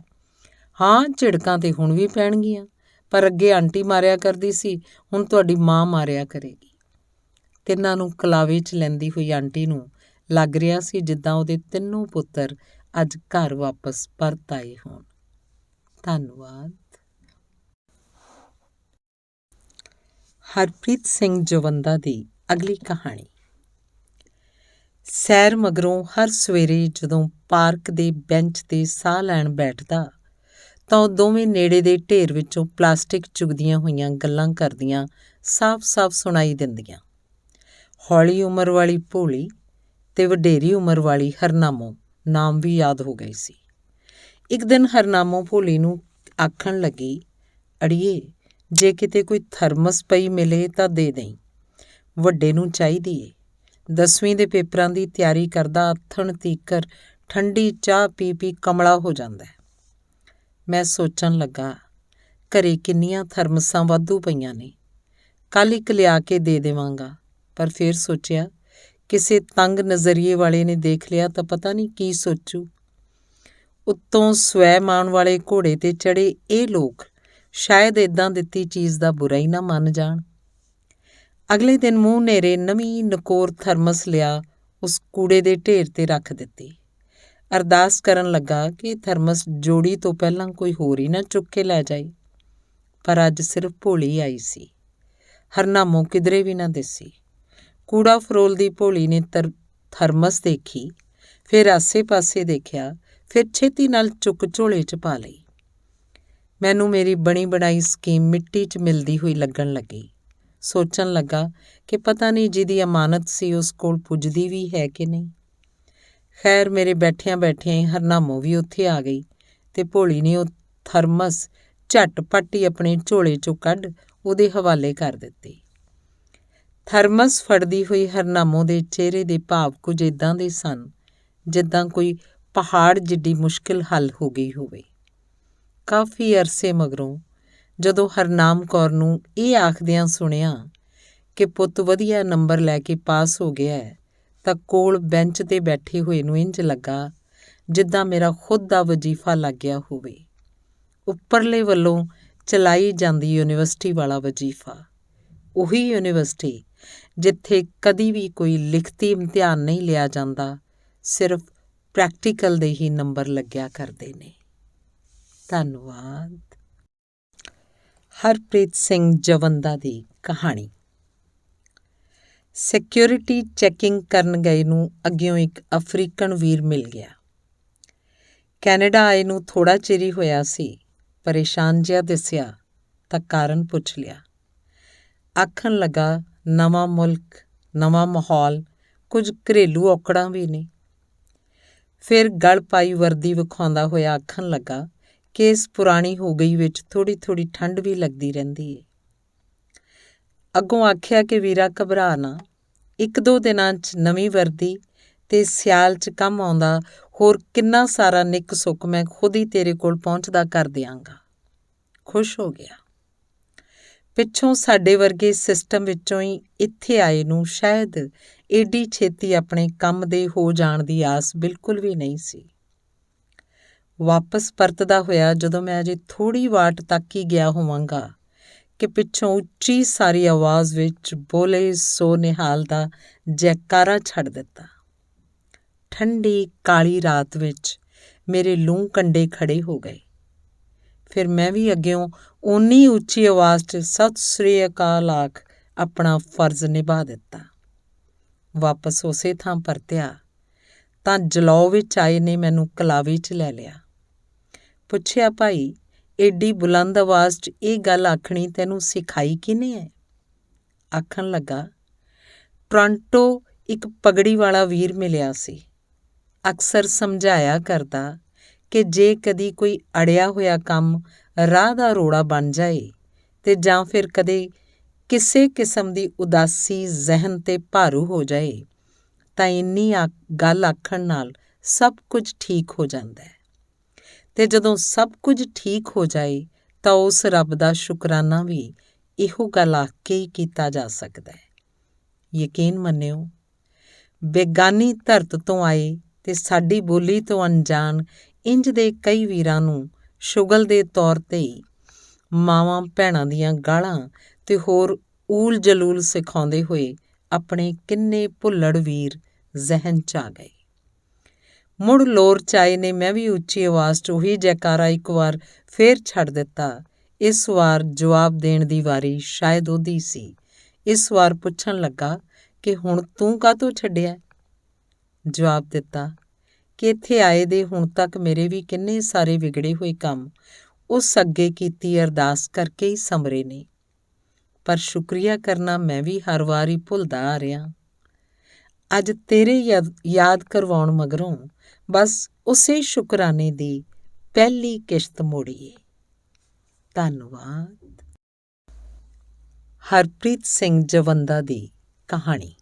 ਹਾਂ, ਝਿੜਕਾਂ ਤਾਂ ਹੁਣ ਵੀ ਪੈਣਗੀਆਂ, ਪਰ ਅੱਗੇ ਆਂਟੀ ਮਾਰਿਆ ਕਰਦੀ ਸੀ, ਹੁਣ ਤੁਹਾਡੀ ਮਾਂ ਮਾਰਿਆ ਕਰੇਗੀ। ਤਿੰਨਾਂ ਨੂੰ ਕਲਾਵੇ 'ਚ ਲੈਂਦੀ ਹੋਈ ਆਂਟੀ ਨੂੰ ਲੱਗ ਰਿਹਾ ਸੀ ਜਿੱਦਾਂ ਉਹਦੇ ਤਿੰਨੋਂ ਪੁੱਤਰ ਅੱਜ ਘਰ ਵਾਪਸ ਪਰਤ ਆਏ ਹੋਣ। ਧੰਨਵਾਦ। ਹਰਪ੍ਰੀਤ ਸਿੰਘ ਜਵੰਦਾ ਦੀ ਅਗਲੀ ਕਹਾਣੀ। ਸੈਰ ਮਗਰੋਂ ਹਰ ਸਵੇਰੇ ਜਦੋਂ ਪਾਰਕ ਦੇ ਬੈਂਚ 'ਤੇ ਸਾਹ ਲੈਣ ਬੈਠਦਾ ਤਾਂ ਉਹ ਦੋਵੇਂ ਨੇੜੇ ਦੇ ਢੇਰ ਵਿੱਚੋਂ ਪਲਾਸਟਿਕ ਚੁਗਦੀਆਂ ਹੋਈਆਂ ਗੱਲਾਂ ਕਰਦੀਆਂ ਸਾਫ਼-ਸਾਫ਼ ਸੁਣਾਈ ਦਿੰਦੀਆਂ। ਹੌਲੀ ਉਮਰ ਵਾਲੀ ਭੋਲੀ ਤੇ ਵਡੇਰੀ ਉਮਰ ਵਾਲੀ ਹਰਨਾਮੋ ਨਾਮ ਵੀ ਯਾਦ ਹੋ ਗਏ ਸੀ। ਇੱਕ ਦਿਨ ਹਰਨਾਮੋ ਭੋਲੀ ਨੂੰ ਆਖਣ ਲੱਗੀ, ਅੜੀਏ, ਜੇ ਕਿਤੇ ਕੋਈ ਥਰਮਸ ਪਈ ਮਿਲੇ ਤਾਂ ਦੇ ਦੇਈਂ, ਵੱਡੇ ਨੂੰ ਚਾਹੀਦੀ ਏ। 10ਵੀਂ ਦੇ ਪੇਪਰਾਂ ਦੀ ਤਿਆਰੀ ਕਰਦਾ ਆਥਣ ਤੀਕਰ ਠੰਡੀ ਚਾਹ ਪੀ ਕਮਲਾ ਹੋ ਜਾਂਦਾ। ਮੈਂ ਸੋਚਣ ਲੱਗਾ, ਘਰੇ ਕਿੰਨੀਆਂ ਥਰਮਸਾਂ ਵਾਧੂ ਪਈਆਂ ਨੇ, ਕੱਲ੍ਹ ਇੱਕ ਲਿਆ ਕੇ ਦੇ ਦੇਵਾਂਗਾ। ਪਰ ਫਿਰ ਸੋਚਿਆ, ਕਿਸੇ ਤੰਗ ਨਜ਼ਰੀਏ ਵਾਲੇ ਨੇ ਦੇਖ ਲਿਆ ਤਾਂ ਪਤਾ ਨਹੀਂ ਕੀ ਸੋਚੂ। ਉੱਤੋਂ ਸਵੈ-ਮਾਣ ਵਾਲੇ ਘੋੜੇ 'ਤੇ ਚੜ੍ਹੇ ਇਹ ਲੋਕ ਸ਼ਾਇਦ ਇੱਦਾਂ ਦਿੱਤੀ ਚੀਜ਼ ਦਾ ਬੁਰਾ ਹੀ ਨਾ ਮੰਨ ਜਾਣ। ਅਗਲੇ ਦਿਨ ਮੂੰਹ ਨੇਰੇ ਨਵੀਂ ਨਕੋਰ ਥਰਮਸ ਲਿਆ ਉਸ ਕੂੜੇ ਦੇ ਢੇਰ 'ਤੇ ਰੱਖ ਦਿੱਤੀ। ਅਰਦਾਸ ਕਰਨ ਲੱਗਾ ਕਿ ਥਰਮਸ ਜੋੜੀ ਤੋਂ ਪਹਿਲਾਂ ਕੋਈ ਹੋਰ ਹੀ ਨਾ ਚੁੱਕ ਕੇ ਲੈ ਜਾਏ। ਪਰ ਅੱਜ ਸਿਰਫ ਭੋਲੀ ਆਈ ਸੀ, ਹਰਨਾਮੋ ਕਿਧਰੇ ਵੀ ਨਾ ਦਿਸੀ। ਕੂੜਾ ਫਰੋਲਦੀ ਭੋਲੀ ਨੇ ਥਰਮਸ ਦੇਖੀ, ਫਿਰ ਆਸੇ-ਪਾਸੇ ਦੇਖਿਆ, ਫਿਰ ਛੇਤੀ ਨਾਲ ਚੁੱਕ ਝੋਲੇ 'ਚ ਪਾ ਲਈ। ਮੈਨੂੰ ਮੇਰੀ ਬਣੀ ਬਣਾਈ ਸਕੀਮ ਮਿੱਟੀ 'ਚ ਮਿਲਦੀ ਹੋਈ ਲੱਗਣ ਲੱਗੀ। ਸੋਚਣ ਲੱਗਾ ਕਿ ਪਤਾ ਨਹੀਂ ਜਿਹਦੀ ਅਮਾਨਤ ਸੀ ਉਸ ਕੋਲ ਪੁੱਜਦੀ ਵੀ ਹੈ ਕਿ ਨਹੀਂ। ਖੈਰ, ਮੇਰੇ ਬੈਠਿਆਂ ਹੀ ਹਰਨਾਮੋ ਵੀ ਉੱਥੇ ਆ ਗਈ ਅਤੇ ਭੋਲੀ ਨੇ ਉਹ ਥਰਮਸ ਝੱਟ-ਪੱਟ ਹੀ ਆਪਣੇ ਝੋਲੇ 'ਚੋਂ ਕੱਢ ਉਹਦੇ ਹਵਾਲੇ ਕਰ ਦਿੱਤੀ। ਥਰਮਸ ਫੜਦੀ ਹੋਈ ਹਰਨਾਮੋ ਦੇ ਚਿਹਰੇ ਦੇ ਭਾਵ ਕੁਝ ਇੱਦਾਂ ਦੇ ਸਨ ਜਿੱਦਾਂ ਕੋਈ ਪਹਾੜ ਜਿੱਡੀ ਮੁਸ਼ਕਿਲ ਹੱਲ ਹੋ ਗਈ ਹੋਵੇ। ਕਾਫੀ ਅਰਸੇ ਮਗਰੋਂ ਜਦੋਂ ਹਰਨਾਮ ਕੌਰ ਨੂੰ ਇਹ ਆਖਦਿਆਂ ਸੁਣਿਆ ਕਿ ਪੁੱਤ ਵਧੀਆ ਨੰਬਰ ਲੈ ਕੇ ਪਾਸ ਹੋ ਗਿਆ ਹੈ, ਤਾਂ ਕੋਲ ਬੈਂਚ 'ਤੇ ਬੈਠੇ ਹੋਏ ਨੂੰ ਇੰਝ ਲੱਗਾ ਜਿੱਦਾਂ ਮੇਰਾ ਖੁਦ ਦਾ ਵਜ਼ੀਫਾ ਲੱਗ ਗਿਆ ਹੋਵੇ। ਉੱਪਰਲੇ ਵੱਲੋਂ ਚਲਾਈ ਜਾਂਦੀ ਯੂਨੀਵਰਸਿਟੀ ਵਾਲਾ ਵਜ਼ੀਫਾ, ਉਹੀ ਯੂਨੀਵਰਸਿਟੀ ਜਿੱਥੇ ਕਦੀ ਵੀ ਕੋਈ ਲਿਖਤੀ ਇਮਤਿਹਾਨ ਨਹੀਂ ਲਿਆ ਜਾਂਦਾ, ਸਿਰਫ ਪ੍ਰੈਕਟੀਕਲ ਦੇ ਹੀ ਨੰਬਰ ਲੱਗਿਆ ਕਰਦੇ ਨੇ। ਧੰਨਵਾਦ। ਹਰਪ੍ਰੀਤ ਸਿੰਘ ਜਵੰਦਾ ਦੀ ਕਹਾਣੀ। ਸਿਕਿਉਰਿਟੀ ਚੈਕਿੰਗ ਕਰਨ ਗਏ ਨੂੰ ਅੱਗਿਓਂ ਇੱਕ ਅਫਰੀਕਨ ਵੀਰ ਮਿਲ ਗਿਆ। ਕੈਨੇਡਾ ਆਏ ਨੂੰ ਥੋੜ੍ਹਾ ਚਿਰ ਹੀ ਹੋਇਆ ਸੀ। ਪਰੇਸ਼ਾਨ ਜਿਹਾ ਦਿਸਿਆ ਤਾਂ ਕਾਰਨ ਪੁੱਛ ਲਿਆ। ਆਖਣ ਲੱਗਾ, ਨਵਾਂ ਮੁਲਕ, ਨਵਾਂ ਮਾਹੌਲ, ਕੁਝ ਘਰੇਲੂ ਔਕੜਾਂ ਵੀ ਨੇ। ਫਿਰ ਗਲ ਪਾਈ ਵਰਦੀ ਵਿਖਾਉਂਦਾ ਹੋਇਆ ਆਖਣ ਲੱਗਾ ਕਿ ਇਸ ਪੁਰਾਣੀ ਹੋ ਗਈ ਵਿੱਚ ਥੋੜ੍ਹੀ ਠੰਡ ਵੀ ਲੱਗਦੀ ਰਹਿੰਦੀ ਏ। ਅੱਗੋਂ ਆਖਿਆ ਕਿ ਵੀਰਾ ਘਬਰਾ ਨਾ, 1-2 ਦਿਨਾਂ 'ਚ ਨਵੀਂ ਵਰਦੀ ਤੇ ਸਿਆਲ 'ਚ ਕੰਮ ਆਉਂਦਾ ਹੋਰ ਕਿੰਨਾ ਸਾਰਾ ਨਿੱਕ ਸੁੱਕ ਮੈਂ ਖੁਦ ਹੀ ਤੇਰੇ ਕੋਲ ਪਹੁੰਚਦਾ ਕਰ ਦਿਆਂਗਾ। ਖੁਸ਼ ਹੋ ਗਿਆ। ਪਿੱਛੋਂ ਸਾਡੇ ਵਰਗੇ ਸਿਸਟਮ ਵਿੱਚੋਂ ਹੀ ਇੱਥੇ ਆਏ ਨੂੰ ਸ਼ਾਇਦ ਏਡੀ ਛੇਤੀ ਆਪਣੇ ਕੰਮ ਦੇ ਹੋ ਜਾਣ ਦੀ ਆਸ ਬਿਲਕੁਲ ਵੀ ਨਹੀਂ ਸੀ। ਵਾਪਸ ਪਰਤਦਾ ਹੋਇਆ ਜਦੋਂ ਮੈਂ ਅਜੇ ਥੋੜ੍ਹੀ ਵਾਟ ਤੱਕ ਹੀ ਗਿਆ ਹੋਵਾਂਗਾ ਕਿ ਪਿੱਛੋਂ ਉੱਚੀ ਸਾਰੀ ਆਵਾਜ਼ ਵਿੱਚ ਬੋਲੇ ਸੋ ਨਿਹਾਲ ਦਾ ਜੈਕਾਰਾ ਛੱਡ ਦਿੱਤਾ। ਠੰਡੀ ਕਾਲੀ ਰਾਤ ਵਿੱਚ ਮੇਰੇ ਲੂੰ ਕੰਡੇ ਖੜ੍ਹੇ ਹੋ ਗਏ। ਫਿਰ ਮੈਂ ਵੀ ਅੱਗਿਓਂ ਓਨੀ ਉੱਚੀ ਆਵਾਜ਼ 'ਚ ਸਤਿ ਸ੍ਰੀ ਅਕਾਲ ਆਖ ਆਪਣਾ ਫਰਜ਼ ਨਿਭਾ ਦਿੱਤਾ। ਵਾਪਸ ਉਸੇ ਥਾਂ ਪਰਤਿਆ ਤਾਂ ਜਲੌ ਵਿੱਚ ਆਏ ਨੇ ਮੈਨੂੰ ਕਲਾਵੇ 'ਚ ਲੈ ਲਿਆ। ਪੁੱਛਿਆ, ਭਾਈ, ਏਡੀ ਬੁਲੰਦ ਆਵਾਜ਼ 'ਚ ਇਹ ਗੱਲ ਆਖਣੀ ਤੈਨੂੰ ਸਿਖਾਈ ਕਿਹਨੇ ਹੈ? ਆਖਣ ਲੱਗਾ, ਟੋਰਾਂਟੋ ਇੱਕ ਪਗੜੀ ਵਾਲਾ ਵੀਰ ਮਿਲਿਆ ਸੀ। ਅਕਸਰ ਸਮਝਾਇਆ ਕਰਦਾ ਕਿ ਜੇ ਕਦੀ ਕੋਈ ਅੜਿਆ ਹੋਇਆ ਕੰਮ ਰਾਹ ਦਾ ਰੋੜਾ ਬਣ ਜਾਏ ਤੇ ਜਾਂ ਫਿਰ ਕਦੇ ਕਿਸੇ ਕਿਸਮ ਦੀ ਉਦਾਸੀ ਜ਼ਹਿਨ 'ਤੇ ਭਾਰੂ ਹੋ ਜਾਏ ਤਾਂ ਇੰਨੀ ਗੱਲ ਆਖਣ ਨਾਲ ਸਭ ਕੁਝ ਠੀਕ ਹੋ ਜਾਂਦਾ ਹੈ। ਤੇ ਜਦੋਂ ਸਭ ਕੁਝ ਠੀਕ ਹੋ ਜਾਏ ਤਾਂ ਉਸ ਰੱਬ ਦਾ ਸ਼ੁਕਰਾਨਾ ਵੀ ਇਹੋ ਗੱਲ ਆਖ ਕੇ ਹੀ ਕੀਤਾ ਜਾ ਸਕਦਾ ਹੈ। ਯਕੀਨ ਮੰਨਿਓ, ਬੇਗਾਨੀ ਧਰਤ ਤੋਂ ਆਏ ਤੇ ਸਾਡੀ ਬੋਲੀ ਤੋਂ ਅਣਜਾਣ ਇੰਜ ਦੇ ਕਈ ਵੀਰਾਂ ਨੂੰ ਸ਼ੁਗਲ ਦੇ ਤੌਰ 'ਤੇ ਹੀ ਮਾਵਾਂ ਭੈਣਾਂ ਦੀਆਂ ਗਾਲਾਂ ਤੇ ਹੋਰ ਊਲ ਜਲੂਲ ਸਿਖਾਉਂਦੇ ਹੋਏ ਆਪਣੇ ਕਿੰਨੇ ਭੁੱਲੜ ਵੀਰ ਜ਼ਹਿਨ 'ਚ ਆ ਗਏ। ਮੁੜ ਲੋਰ ਚਾਏ ਨੇ ਮੈਂ ਵੀ ਉੱਚੀ ਆਵਾਜ਼ 'ਚ ਉਹੀ ਜੈਕਾਰਾ ਇੱਕ ਵਾਰ ਫੇਰ ਛੱਡ ਦਿੱਤਾ। ਇਸ ਵਾਰ ਜਵਾਬ ਦੇਣ ਦੀ ਵਾਰੀ ਸ਼ਾਇਦ ਉਹਦੀ ਸੀ। ਇਸ ਵਾਰ ਪੁੱਛਣ ਲੱਗਾ ਕਿ ਹੁਣ ਤੂੰ ਕਾਹਤੋਂ ਛੱਡਿਆ? ਜਵਾਬ ਦਿੱਤਾ ਕਿ ਇੱਥੇ ਆਏ ਦੇ ਹੁਣ ਤੱਕ ਮੇਰੇ ਵੀ ਕਿੰਨੇ ਸਾਰੇ ਵਿਗੜੇ ਹੋਏ ਕੰਮ ਉਸ ਅੱਗੇ ਕੀਤੀ ਅਰਦਾਸ ਕਰਕੇ ਹੀ ਸੰਵਰੇ ਨੇ, ਪਰ ਸ਼ੁਕਰੀਆ ਕਰਨਾ ਮੈਂ ਵੀ ਹਰ ਵਾਰ ਹੀ ਭੁੱਲਦਾ ਆ ਰਿਹਾ। ਅੱਜ ਤੇਰੇ ਯਾਦ ਕਰਵਾਉਣ ਮਗਰੋਂ ਬਸ ਉਸੇ ਸ਼ੁਕਰਾਨੇ ਦੀ ਪਹਿਲੀ ਕਿਸ਼ਤ ਮੋੜੀਏ। ਧੰਨਵਾਦ। ਹਰਪ੍ਰੀਤ ਸਿੰਘ ਜਵੰਦਾ ਦੀ ਕਹਾਣੀ।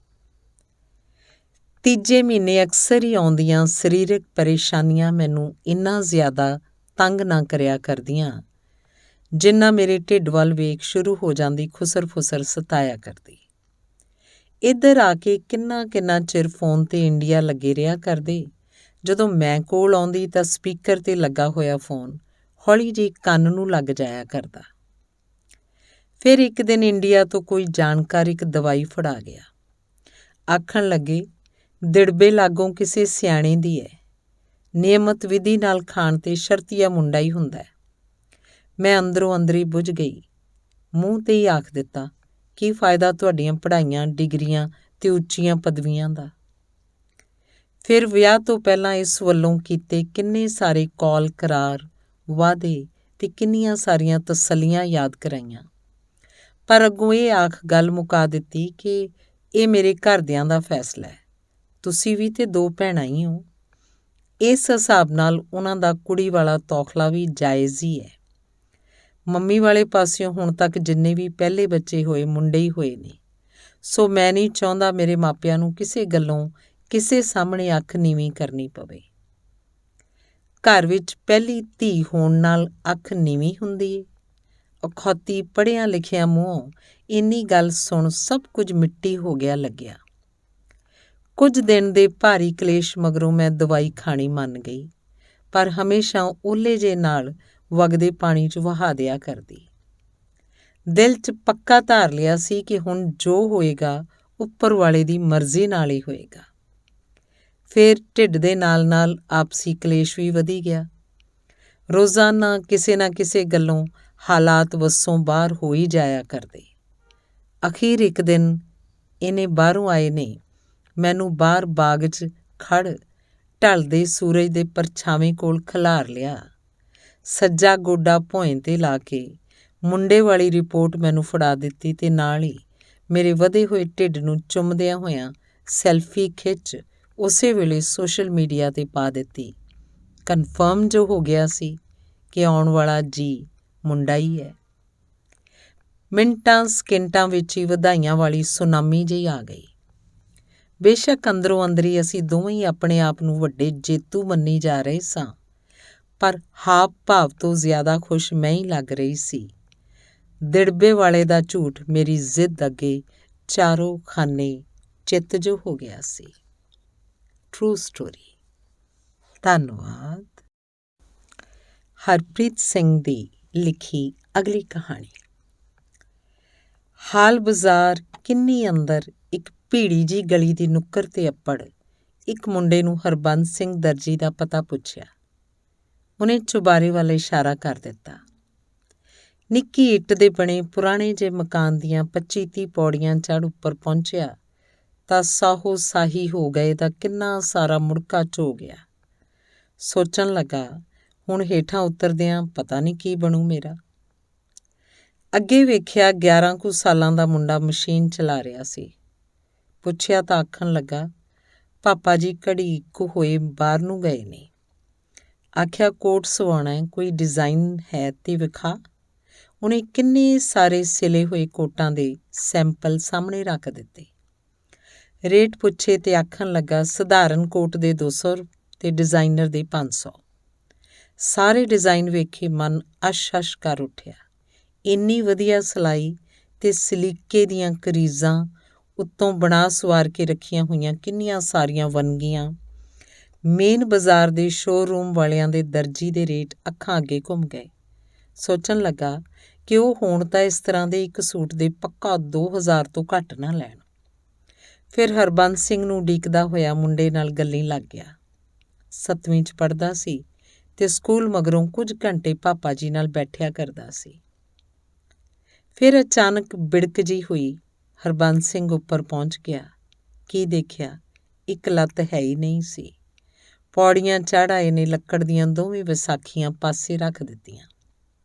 ਤੀਜੇ ਮਹੀਨੇ ਅਕਸਰ ਹੀ ਆਉਂਦੀਆਂ ਸਰੀਰਕ ਪਰੇਸ਼ਾਨੀਆਂ ਮੈਨੂੰ ਇੰਨਾ ਜ਼ਿਆਦਾ ਤੰਗ ਨਾ ਕਰਿਆ ਕਰਦੀਆਂ ਜਿੰਨਾ ਮੇਰੇ ਢਿੱਡ ਵੱਲ ਵੇਖ ਸ਼ੁਰੂ ਹੋ ਜਾਂਦੀ ਖੁਸਰ ਫੁਸਰ ਸਤਾਇਆ ਕਰਦੀ। ਇੱਧਰ ਆ ਕੇ ਕਿੰਨਾ ਕਿੰਨਾ ਚਿਰ ਫੋਨ 'ਤੇ ਇੰਡੀਆ ਲੱਗੇ ਰਿਹਾ ਕਰਦੇ। ਜਦੋਂ ਮੈਂ ਕੋਲ ਆਉਂਦੀ ਤਾਂ ਸਪੀਕਰ 'ਤੇ ਲੱਗਾ ਹੋਇਆ ਫੋਨ ਹੌਲੀ ਜਿਹੀ ਕੰਨ ਨੂੰ ਲੱਗ ਜਾਇਆ ਕਰਦਾ। ਫਿਰ ਇੱਕ ਦਿਨ ਇੰਡੀਆ ਤੋਂ ਕੋਈ ਜਾਣਕਾਰ ਇੱਕ ਦਵਾਈ ਫੜਾ ਗਿਆ। ਆਖਣ ਲੱਗੇ ਦਿੜਬੇ ਲਾਗੋਂ ਕਿਸੇ ਸਿਆਣੇ ਦੀ ਹੈ, ਨਿਯਮਤ ਵਿਧੀ ਨਾਲ ਖਾਣ 'ਤੇ ਸ਼ਰਤੀਆ ਮੁੰਡਾ ਹੀ ਹੁੰਦਾ। ਮੈਂ ਅੰਦਰੋਂ ਅੰਦਰੀ ਬੁੱਝ ਗਈ। ਮੂੰਹ 'ਤੇ ਹੀ ਆਖ ਦਿੱਤਾ, ਕੀ ਫਾਇਦਾ ਤੁਹਾਡੀਆਂ ਪੜ੍ਹਾਈਆਂ, ਡਿਗਰੀਆਂ ਤੇ ਉੱਚੀਆਂ ਪਦਵੀਆਂ ਦਾ। ਫਿਰ ਵਿਆਹ ਤੋਂ ਪਹਿਲਾਂ ਇਸ ਵੱਲੋਂ ਕੀਤੇ ਕਿੰਨੇ ਸਾਰੇ ਕੌਲ, ਕਰਾਰ, ਵਾਅਦੇ ਤੇ ਕਿੰਨੀਆਂ ਸਾਰੀਆਂ ਤਸੱਲੀਆਂ ਯਾਦ ਕਰਾਈਆਂ, ਪਰ ਅੱਗੋਂ ਇਹ ਆਖ ਗੱਲ ਮੁਕਾ ਦਿੱਤੀ ਕਿ ਇਹ ਮੇਰੇ ਘਰਦਿਆਂ ਦਾ ਫੈਸਲਾ ਹੈ, ਤੁਸੀਂ ਵੀ ਤੇ 2 ਭੈਣਾਂ ਹੀ ਹੋ। ਇਸ ਹਿਸਾਬ ਨਾਲ ਉਹਨਾਂ ਦਾ ਕੁੜੀ ਵਾਲਾ ਤੌਖਲਾ ਵੀ ਜਾਇਜ਼ ਹੀ ਹੈ। ਮੰਮੀ ਵਾਲੇ ਪਾਸਿਓਂ ਹੁਣ ਤੱਕ ਜਿੰਨੇ ਵੀ ਪਹਿਲੇ ਬੱਚੇ ਹੋਏ ਮੁੰਡੇ ਹੀ ਹੋਏ ਨੇ, ਸੋ ਮੈਂ ਨਹੀਂ ਚਾਹੁੰਦਾ ਮੇਰੇ ਮਾਪਿਆਂ ਨੂੰ ਕਿਸੇ ਗੱਲੋਂ ਕਿਸੇ ਸਾਹਮਣੇ ਅੱਖ ਨੀਵੀਂ ਕਰਨੀ ਪਵੇ। ਘਰ ਵਿੱਚ ਪਹਿਲੀ ਧੀ ਹੋਣ ਨਾਲ ਅੱਖ ਨੀਵੀਂ ਹੁੰਦੀ ਏ। ਅਖੌਤੀ ਪੜ੍ਹਿਆਂ ਲਿਖਿਆਂ ਮੂੰਹੋਂ ਇੰਨੀ ਗੱਲ ਸੁਣ ਸਭ ਕੁਝ ਮਿੱਟੀ ਹੋ ਗਿਆ ਲੱਗਿਆ। ਕੁਝ ਦਿਨ ਦੇ ਭਾਰੀ ਕਲੇਸ਼ ਮਗਰੋਂ ਮੈਂ ਦਵਾਈ ਖਾਣੀ ਮੰਨ ਗਈ, ਪਰ ਹਮੇਸ਼ਾ ਓਲੇ ਜੇ ਨਾਲ ਵਗਦੇ ਪਾਣੀ 'ਚ ਵਹਾ ਦਿਆ ਕਰਦੀ। ਦਿਲ 'ਚ ਪੱਕਾ ਧਾਰ ਲਿਆ ਸੀ ਕਿ ਹੁਣ ਜੋ ਹੋਏਗਾ ਉੱਪਰ ਵਾਲੇ ਦੀ ਮਰਜ਼ੀ ਨਾਲ ਹੀ ਹੋਏਗਾ। ਫਿਰ ਢਿੱਡ ਦੇ ਨਾਲ ਨਾਲ ਆਪਸੀ ਕਲੇਸ਼ ਵੀ ਵਧੀ ਗਿਆ। ਰੋਜ਼ਾਨਾ ਕਿਸੇ ਨਾ ਕਿਸੇ ਗੱਲੋਂ ਹਾਲਾਤ ਵੱਸੋਂ ਬਾਹਰ ਹੋ ਹੀ ਜਾਇਆ ਕਰਦੇ। ਅਖੀਰ ਇੱਕ ਦਿਨ ਇਹਨੇ ਬਾਹਰੋਂ ਆਏ ਨੇ ਮੈਨੂੰ ਬਾਹਰ ਬਾਗ 'ਚ ਖੜ ਢਲਦੇ ਸੂਰਜ ਦੇ ਪਰਛਾਵੇਂ ਕੋਲ ਖਿਲਾਰ ਲਿਆ। ਸੱਜਾ ਗੋਡਾ ਭੋਏ 'ਤੇ ਲਾ ਕੇ ਮੁੰਡੇ ਵਾਲੀ ਰਿਪੋਰਟ ਮੈਨੂੰ ਫੜਾ ਦਿੱਤੀ ਤੇ ਨਾਲ ਹੀ ਮੇਰੇ ਵਧੇ ਹੋਏ ਢਿੱਡ ਨੂੰ ਚੁੰਮਦਿਆਂ ਹੋਇਆਂ ਸੈਲਫੀ ਖਿੱਚ ਉਸੇ ਵੇਲੇ ਸੋਸ਼ਲ ਮੀਡੀਆ 'ਤੇ ਪਾ ਦਿੱਤੀ। ਕਨਫਰਮ ਜੋ ਹੋ ਗਿਆ ਸੀ ਕਿ ਆਉਣ ਵਾਲਾ ਜੀ ਮੁੰਡਾ ਹੀ ਹੈ। ਮਿੰਟਾਂ ਸਕਿੰਟਾਂ ਵਿੱਚ ਹੀ ਵਧਾਈਆਂ ਵਾਲੀ ਸੁਨਾਮੀ ਜਿਹੀ ਆ ਗਈ। ਬੇਸ਼ੱਕ ਅੰਦਰੋਂ ਅੰਦਰੀ ਅਸੀਂ ਦੋਵੇਂ ਹੀ ਆਪਣੇ ਆਪ ਨੂੰ ਵੱਡੇ ਜੇਤੂ ਮੰਨੀ ਜਾ ਰਹੇ ਸਾਂ, ਪਰ ਹਾਵ ਭਾਵ ਤੋਂ ਜ਼ਿਆਦਾ ਖੁਸ਼ ਮੈਂ ਹੀ ਲੱਗ ਰਹੀ ਸੀ। ਦਿੜਬੇ ਵਾਲੇ ਦਾ ਝੂਠ ਮੇਰੀ ਜ਼ਿੱਦ ਅੱਗੇ ਚਾਰੋਂ ਖਾਨੇ ਚਿੱਤ ਜੋ ਹੋ ਗਿਆ ਸੀ। True story. ਧੰਨਵਾਦ। ਹਰਪ੍ਰੀਤ ਸਿੰਘ ਦੀ ਲਿਖੀ ਅਗਲੀ ਕਹਾਣੀ। ਹਾਲ ਬਾਜ਼ਾਰ ਕਿੰਨੀ ਅੰਦਰ ਇੱਕ ਭੀੜੀ ਜਿਹੀ ਗਲੀ ਦੀ ਨੁੱਕਰ 'ਤੇ ਅੱਪੜ ਇੱਕ ਮੁੰਡੇ ਨੂੰ ਹਰਬੰਸ ਸਿੰਘ ਦਰਜੀ ਦਾ ਪਤਾ ਪੁੱਛਿਆ। ਉਹਨੇ ਚੁਬਾਰੇ ਵੱਲ ਇਸ਼ਾਰਾ ਕਰ ਦਿੱਤਾ। ਨਿੱਕੀ ਇੱਟ ਦੇ ਬਣੇ ਪੁਰਾਣੇ ਜਿਹੇ ਮਕਾਨ ਦੀਆਂ 25-30 ਪੌੜੀਆਂ ਚੜ੍ਹ ਉੱਪਰ ਪਹੁੰਚਿਆ ਤਾਂ ਸਾਹੋ ਸਾਹੀ ਹੋ ਗਏ ਦਾ ਕਿੰਨਾ ਸਾਰਾ ਮੁੜਕਾ ਝੋ ਗਿਆ। ਸੋਚਣ ਲੱਗਾ ਹੁਣ ਹੇਠਾਂ ਉਤਰਦਿਆਂ ਪਤਾ ਨਹੀਂ ਕੀ ਬਣੂ ਮੇਰਾ। ਅੱਗੇ ਵੇਖਿਆ 11 ਕੁ ਸਾਲਾਂ ਦਾ ਮੁੰਡਾ ਮਸ਼ੀਨ ਚਲਾ ਰਿਹਾ ਸੀ। ਪੁੱਛਿਆ ਤਾਂ ਆਖਣ ਲੱਗਾ ਪਾਪਾ ਜੀ ਘੜੀ ਕੁ ਹੋਏ ਬਾਹਰ ਨੂੰ ਗਏ ਨੇ। ਆਖਿਆ ਕੋਟ ਸਵਾਉਣਾ ਹੈ, ਕੋਈ ਡਿਜ਼ਾਈਨ ਹੈ ਤੇ ਵਿਖਾ। ਉਹਨੇ ਕਿੰਨੇ ਸਾਰੇ ਸਿਲੇ ਹੋਏ ਕੋਟਾਂ ਦੇ ਸੈਂਪਲ ਸਾਹਮਣੇ ਰੱਖ ਦਿੱਤੇ। ਰੇਟ ਪੁੱਛੇ ਤੇ ਆਖਣ ਲੱਗਾ ਸਧਾਰਨ ਕੋਟ ਦੇ 200 ਤੇ ਡਿਜ਼ਾਈਨਰ ਦੇ 500। ਸਾਰੇ ਡਿਜ਼ਾਈਨ ਵੇਖੇ ਮਨ ਅਸ਼-ਅਸ਼ ਕਰ ਉੱਠਿਆ। ਇੰਨੀ ਵਧੀਆ ਸਿਲਾਈ ਤੇ ਸਲੀਕੇ ਦੀਆਂ ਕਰੀਜ਼ਾਂ, ਉੱਤੋਂ ਬਣਾ ਸਵਾਰ ਕੇ ਰੱਖੀਆਂ ਹੋਈਆਂ ਕਿੰਨੀਆਂ ਸਾਰੀਆਂ ਵੰਨਗੀਆਂ। ਮੇਨ ਬਾਜ਼ਾਰ ਦੇ ਸ਼ੋਅਰੂਮ ਵਾਲਿਆਂ ਦੇ ਦਰਜੀ ਦੇ ਰੇਟ ਅੱਖਾਂ ਅੱਗੇ ਘੁੰਮ ਗਏ। ਸੋਚਣ ਲੱਗਾ ਕਿ ਉਹ ਹੁਣ ਤਾਂ ਇਸ ਤਰ੍ਹਾਂ ਦੇ ਇੱਕ ਸੂਟ ਦੇ ਪੱਕਾ 2000 ਤੋਂ ਘੱਟ ਨਾ ਲੈਣ। ਫਿਰ ਹਰਬੰਸ ਸਿੰਘ ਨੂੰ ਉਡੀਕਦਾ ਹੋਇਆ ਮੁੰਡੇ ਨਾਲ ਗੱਲੀਂ ਲੱਗ ਗਿਆ। 7ਵੀਂ 'ਚ ਪੜ੍ਹਦਾ ਸੀ ਤੇ ਸਕੂਲ ਮਗਰੋਂ ਕੁਝ ਘੰਟੇ ਪਾਪਾ ਜੀ ਨਾਲ ਬੈਠਿਆ ਕਰਦਾ ਸੀ। ਫਿਰ ਅਚਾਨਕ ਬਿੜਕ ਜਿਹੀ ਹੋਈ। ਹਰਬੰਸ ਸਿੰਘ ਉੱਪਰ ਪਹੁੰਚ ਗਿਆ। ਕੀ ਦੇਖਿਆ? ਇੱਕ ਲੱਤ ਹੈ ਹੀ ਨਹੀਂ ਸੀ। ਪੌੜੀਆਂ ਚੜ੍ਹ ਆਏ ਨੇ ਲੱਕੜ ਦੀਆਂ ਦੋਵੇਂ ਵਿਸਾਖੀਆਂ ਪਾਸੇ ਰੱਖ ਦਿੱਤੀਆਂ।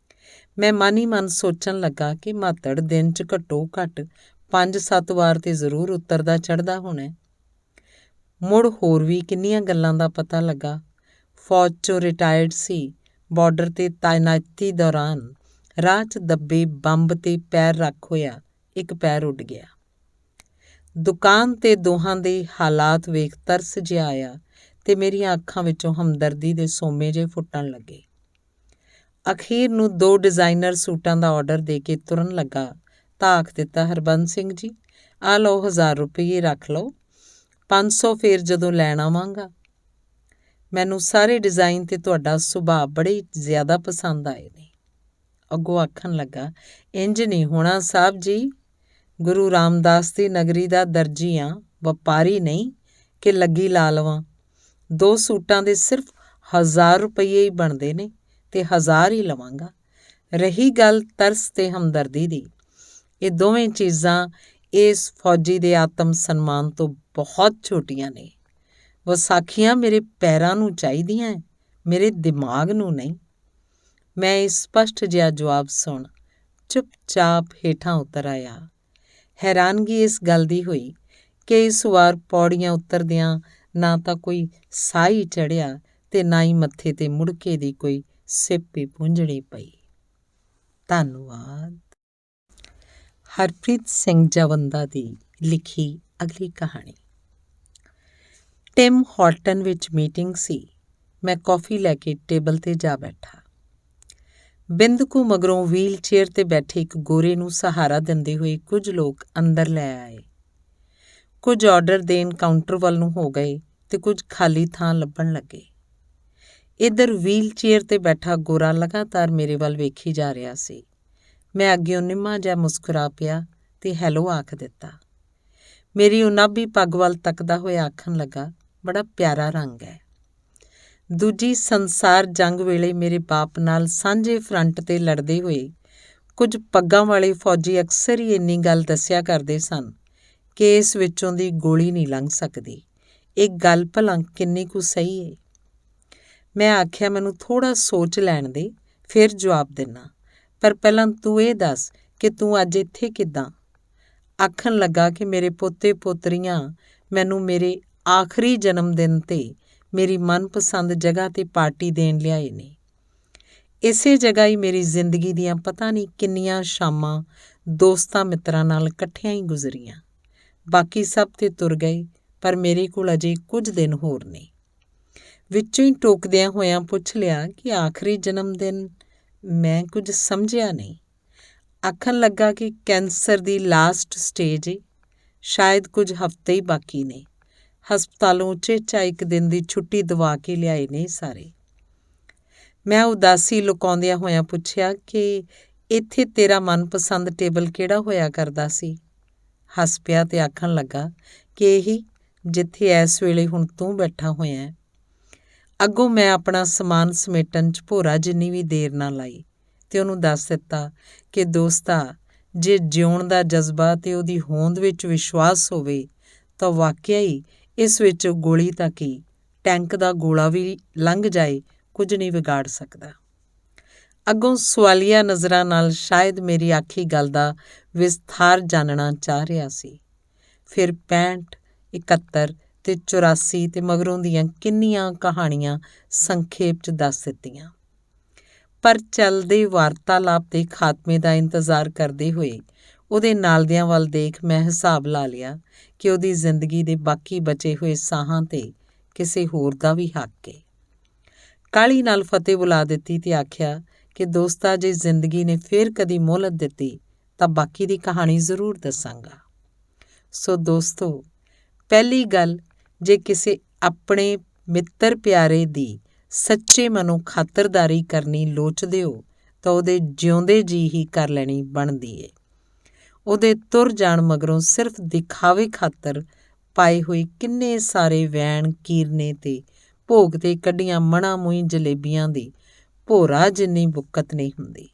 ਮੈਂ ਮਨ ਹੀ ਮਨ ਸੋਚਣ ਲੱਗਾ ਕਿ ਮਾਤੜ ਦਿਨ 'ਚ ਘੱਟੋ ਘੱਟ 5-7 ਵਾਰ ਤੇ ਜ਼ਰੂਰ ਉਤਰਦਾ ਚੜ੍ਹਦਾ ਹੋਣਾ। ਮੁੜ ਹੋਰ ਵੀ ਕਿੰਨੀਆਂ ਗੱਲਾਂ ਦਾ ਪਤਾ ਲੱਗਾ। ਫੌਜ 'ਚੋਂ ਰਿਟਾਇਰਡ ਸੀ। ਬਾਰਡਰ 'ਤੇ ਤਾਇਨਾਤੀ ਦੌਰਾਨ ਰਾਹ 'ਚ ਦੱਬੇ ਬੰਬ 'ਤੇ ਪੈਰ ਰੱਖ ਹੋਇਆ ਇੱਕ ਪੈਰ ਉੱਡ ਗਿਆ। ਦੁਕਾਨ 'ਤੇ ਦੋਹਾਂ ਦੇ ਹਾਲਾਤ ਵੇਖ ਤਰਸ ਜਿਹਾ ਆਇਆ ਤੇ ਮੇਰੀਆਂ ਅੱਖਾਂ ਵਿੱਚੋਂ ਹਮਦਰਦੀ ਦੇ ਸੋਮੇ ਜਿਹੇ ਫੁੱਟਣ ਲੱਗੇ। ਅਖੀਰ ਨੂੰ 2 ਡਿਜ਼ਾਈਨਰ ਸੂਟਾਂ ਦਾ ਆਰਡਰ ਦੇ ਕੇ ਤੁਰਨ ਲੱਗਾ ਤਾਂ ਆਖ ਦਿੱਤਾ, ਹਰਬੰਸ ਸਿੰਘ ਜੀ, ਆਹ ਲਓ 1000 ਰੁਪਏ ਰੱਖ ਲਓ, 500 ਫੇਰ ਜਦੋਂ ਲੈਣ ਆਵਾਂਗਾ। ਮੈਨੂੰ ਸਾਰੇ ਡਿਜ਼ਾਈਨ ਤੇ ਤੁਹਾਡਾ ਸੁਭਾਅ ਬੜੇ ਜ਼ਿਆਦਾ ਪਸੰਦ ਆਏ ਨੇ। ਅੱਗੋਂ ਆਖਣ ਲੱਗਾ, ਇੰਜ ਨਹੀਂ ਹੋਣਾ ਸਾਹਿਬ ਜੀ, ਗੁਰੂ ਰਾਮਦਾਸ ਦੀ ਨਗਰੀ ਦਾ ਦਰਜੀ ਹਾਂ, ਵਪਾਰੀ ਨਹੀਂ ਕਿ ਲੱਗੀ ਲਾ ਲਵਾਂ। 2 ਸੂਟਾਂ ਦੇ ਸਿਰਫ 1000 ਰੁਪਏ ਹੀ ਬਣਦੇ ਨੇ ਤੇ 1000 ਹੀ ਲਵਾਂਗਾ। ਰਹੀ ਗੱਲ ਤਰਸ ਤੇ ਹਮਦਰਦੀ ਦੀ, ਇਹ ਦੋਵੇਂ ਚੀਜ਼ਾਂ ਇਸ ਫੌਜੀ ਦੇ ਆਤਮ ਸਨਮਾਨ ਤੋਂ ਬਹੁਤ ਛੋਟੀਆਂ ਨੇ। ਵਿਸਾਖੀਆਂ ਮੇਰੇ ਪੈਰਾਂ ਨੂੰ ਚਾਹੀਦੀਆਂ, ਮੇਰੇ ਦਿਮਾਗ ਨੂੰ ਨਹੀਂ। ਮੈਂ ਇਹ ਸਪਸ਼ਟ ਜਿਹਾ ਜਵਾਬ ਸੁਣ ਚੁੱਪਚਾਪ ਹੇਠਾਂ ਉਤਰ ਆਇਆ। ਹੈਰਾਨਗੀ ਇਸ ਗੱਲ ਦੀ ਹੋਈ ਕਿ ਇਸ ਵਾਰ ਪੌੜੀਆਂ ਉਤਰਦਿਆਂ ਨਾ ਤਾਂ ਕੋਈ ਸਾਹ ਹੀ ਚੜ੍ਹਿਆ ਤੇ ਨਾ ਹੀ ਮੱਥੇ 'ਤੇ ਮੁੜਕੇ ਦੀ ਕੋਈ ਸਿੱਪੀ ਪੂੰਝਣੀ ਪਈ। ਧੰਨਵਾਦ। ਹਰਪ੍ਰੀਤ ਸਿੰਘ ਜਵੰਦਾ ਦੀ ਲਿਖੀ ਅਗਲੀ ਕਹਾਣੀ। ਟਿਮ ਹਾਰਟਨ ਵਿੱਚ ਮੀਟਿੰਗ ਸੀ। ਮੈਂ ਕੌਫੀ ਲੈ ਕੇ ਟੇਬਲ 'ਤੇ ਜਾ ਬੈਠਾ। ਬਿੰਦ ਕੁ ਮਗਰੋਂ ਵੀਲ ਚੇਅਰ 'ਤੇ ਬੈਠੇ ਇੱਕ ਗੋਰੇ ਨੂੰ ਸਹਾਰਾ ਦਿੰਦੇ ਹੋਏ ਕੁਝ ਲੋਕ ਅੰਦਰ ਲੈ ਆਏ। ਕੁਝ ਆਰਡਰ ਦੇਣ ਕਾਊਂਟਰ ਵੱਲ ਨੂੰ ਹੋ ਗਏ ਤੇ ਕੁਝ ਖਾਲੀ ਥਾਂ ਲੱਭਣ ਲੱਗੇ। ਇੱਧਰ ਵੀਲ ਚੇਅਰ 'ਤੇ ਬੈਠਾ ਗੋਰਾ ਲਗਾਤਾਰ ਮੇਰੇ ਵੱਲ ਵੇਖੀ ਜਾ ਰਿਹਾ ਸੀ। ਮੈਂ ਅੱਗਿਓਂ ਨਿੰਮਾ ਜਿਹਾ ਮੁਸਕਰਾ ਪਿਆ ਤੇ ਹੈਲੋ ਆਖ ਦਿੱਤਾ। ਮੇਰੀ ਉਨਾਬੀ ਪੱਗ ਵੱਲ ਤੱਕਦਾ ਹੋਇਆ ਆਖਣ ਲੱਗਾ, ਬੜਾ ਪਿਆਰਾ ਰੰਗ ਹੈ। ਦੂਜੀ ਸੰਸਾਰ ਜੰਗ ਵੇਲੇ ਮੇਰੇ ਬਾਪ ਨਾਲ ਸਾਂਝੇ ਫਰੰਟ 'ਤੇ ਲੜਦੇ ਹੋਏ ਕੁਝ ਪੱਗਾਂ ਵਾਲੇ ਫੌਜੀ ਅਕਸਰ ਹੀ ਇੰਨੀ ਗੱਲ ਦੱਸਿਆ ਕਰਦੇ ਸਨ ਕਿ ਇਸ ਵਿੱਚੋਂ ਦੀ ਗੋਲੀ ਨਹੀਂ ਲੰਘ ਸਕਦੀ। ਇਹ ਗੱਲ ਭਲਾ ਕਿੰਨੀ ਕੁ ਸਹੀ ਹੈ? ਮੈਂ ਆਖਿਆ, ਮੈਨੂੰ ਥੋੜ੍ਹਾ ਸੋਚ ਲੈਣ ਦੇ, ਫਿਰ ਜਵਾਬ ਦਿੰਦਾ, ਪਰ ਪਹਿਲਾਂ ਤੂੰ ਇਹ ਦੱਸ ਕਿ ਤੂੰ ਅੱਜ ਇੱਥੇ ਕਿੱਦਾਂ? ਆਖਣ ਲੱਗਾ ਕਿ ਮੇਰੇ ਪੋਤੇ ਪੋਤਰੀਆਂ ਮੈਨੂੰ ਮੇਰੇ ਆਖਰੀ ਜਨਮ ਦਿਨ 'ਤੇ ਮੇਰੀ ਮਨਪਸੰਦ ਜਗ੍ਹਾ 'ਤੇ ਪਾਰਟੀ ਦੇਣ ਲਿਆਏ ਨੇ। ਇਸੇ ਜਗ੍ਹਾ ਹੀ ਮੇਰੀ ਜ਼ਿੰਦਗੀ ਦੀਆਂ ਪਤਾ ਨਹੀਂ ਕਿੰਨੀਆਂ ਸ਼ਾਮਾਂ ਦੋਸਤਾਂ ਮਿੱਤਰਾਂ ਨਾਲ ਇਕੱਠਿਆਂ ਹੀ ਗੁਜ਼ਰੀਆਂ। ਬਾਕੀ ਸਭ ਤੇ ਤੁਰ ਗਏ, ਪਰ ਮੇਰੇ ਕੋਲ ਅਜੇ ਕੁਝ ਦਿਨ ਹੋਰ ਨੇ। ਵਿੱਚੋਂ ਹੀ ਟੋਕਦਿਆਂ ਹੋਇਆਂ ਪੁੱਛ ਲਿਆ ਕਿ ਆਖਰੀ ਜਨਮ ਦਿਨ? ਮੈਂ ਕੁਝ ਸਮਝਿਆ ਨਹੀਂ। ਆਖਣ ਲੱਗਾ ਕਿ ਕੈਂਸਰ ਦੀ ਲਾਸਟ ਸਟੇਜ ਏ, ਸ਼ਾਇਦ ਕੁਝ ਹਫ਼ਤੇ ਹੀ ਬਾਕੀ ਨੇ। ਹਸਪਤਾਲੋਂ ਉਚੇਚਾ 1 ਦਿਨ ਦੀ ਛੁੱਟੀ ਦਵਾ ਕੇ ਲਿਆਏ ਨੇ ਸਾਰੇ। ਮੈਂ ਉਦਾਸੀ ਲੁਕਾਉਂਦਿਆਂ ਹੋਇਆਂ ਪੁੱਛਿਆ ਕਿ ਇੱਥੇ ਤੇਰਾ ਮਨਪਸੰਦ ਟੇਬਲ ਕਿਹੜਾ ਹੋਇਆ ਕਰਦਾ ਸੀ? ਹੱਸ ਪਿਆ ਤੇ ਆਖਣ ਲੱਗਾ ਕਿ ਇਹੀ ਜਿੱਥੇ ਇਸ ਵੇਲੇ ਹੁਣ ਤੂੰ ਬੈਠਾ ਹੋਇਆ। ਅੱਗੋਂ ਮੈਂ ਆਪਣਾ ਸਮਾਨ ਸਮੇਟਣ 'ਚ ਭੋਰਾ ਜਿੰਨੀ ਵੀ ਦੇਰ ਨਾ ਲਾਈ ਤੇ ਉਹਨੂੰ ਦੱਸ ਦਿੱਤਾ ਕਿ ਦੋਸਤਾ, ਜੇ ਜਿਉਣ ਦਾ ਜਜ਼ਬਾ ਤੇ ਉਹਦੀ ਹੋਂਦ ਵਿੱਚ ਵਿਸ਼ਵਾਸ ਹੋਵੇ ਤਾਂ ਵਾਕਿਆ ਹੀ ਇਸ ਵਿੱਚ ਗੋਲੀ ਤਾਂ ਕੀ, ਟੈਂਕ ਦਾ ਗੋਲਾ ਵੀ ਲੰਘ ਜਾਏ, ਕੁਝ ਨਹੀਂ ਵਿਗਾੜ ਸਕਦਾ। ਅੱਗੋਂ ਸਵਾਲੀਆ ਨਜ਼ਰਾਂ ਨਾਲ ਸ਼ਾਇਦ ਮੇਰੀ ਆਖੀ ਗੱਲ ਦਾ ਵਿਸਥਾਰ ਜਾਣਨਾ ਚਾਹ ਰਿਹਾ ਸੀ। ਫਿਰ 65, 71 ਤੇ 84 ਤੇ ਮਗਰੋਂ ਦੀਆਂ ਕਿੰਨੀਆਂ ਕਹਾਣੀਆਂ ਸੰਖੇਪ 'ਚ ਦੱਸ ਦਿੱਤੀਆਂ। ਪਰ ਚੱਲਦੇ ਵਾਰਤਾਲਾਪ ਦੇ ਖਾਤਮੇ ਦਾ ਇੰਤਜ਼ਾਰ ਕਰਦੇ ਹੋਏ ਉਹਦੇ ਨਾਲਦਿਆਂ ਵੱਲ ਦੇਖ ਮੈਂ ਹਿਸਾਬ ਲਾ ਲਿਆ ਕਿ ਉਹਦੀ ਜ਼ਿੰਦਗੀ ਦੇ ਬਾਕੀ ਬਚੇ ਹੋਏ ਸਾਹਾਂ 'ਤੇ ਕਿਸੇ ਹੋਰ ਦਾ ਵੀ ਹੱਕ ਏ। ਕਾਹਲੀ ਨਾਲ ਫਤਿਹ ਬੁਲਾ ਦਿੱਤੀ ਤੇ ਆਖਿਆ ਕਿ ਦੋਸਤਾ, ਜੇ ਜ਼ਿੰਦਗੀ ਨੇ ਫੇਰ ਕਦੀ ਮੋਹਲਤ ਦਿੱਤੀ ਤਾਂ ਬਾਕੀ ਦੀ ਕਹਾਣੀ ਜ਼ਰੂਰ ਦੱਸਾਂਗਾ। ਸੋ ਦੋਸਤੋ, ਪਹਿਲੀ ਗੱਲ, ਜੇ ਕਿਸੇ ਆਪਣੇ ਮਿੱਤਰ ਪਿਆਰੇ ਦੀ ਸੱਚੇ ਮਨੋਂ ਖਾਤਰਦਾਰੀ ਕਰਨੀ ਲੋਚਦੇ ਹੋ ਤਾਂ ਉਹਦੇ ਜਿਉਂਦੇ ਜੀ ਹੀ ਕਰ ਲੈਣੀ ਬਣਦੀ ਏ। ਉਹਦੇ ਤੁਰ ਜਾਣ ਮਗਰੋਂ ਸਿਰਫ ਦਿਖਾਵੇ ਖਾਤਰ ਪਾਏ ਹੋਏ ਕਿੰਨੇ ਸਾਰੇ ਵੈਣ ਕੀਰਨੇ ਤੇ ਭੋਗ 'ਤੇ ਕੱਢੀਆਂ ਮਣਾ ਮੂੰਹ ਜਲੇਬੀਆਂ ਦੀ ਭੋਰਾ ਜਿੰਨੀ ਬੁੱਕਤ ਨਹੀਂ ਹੁੰਦੀ।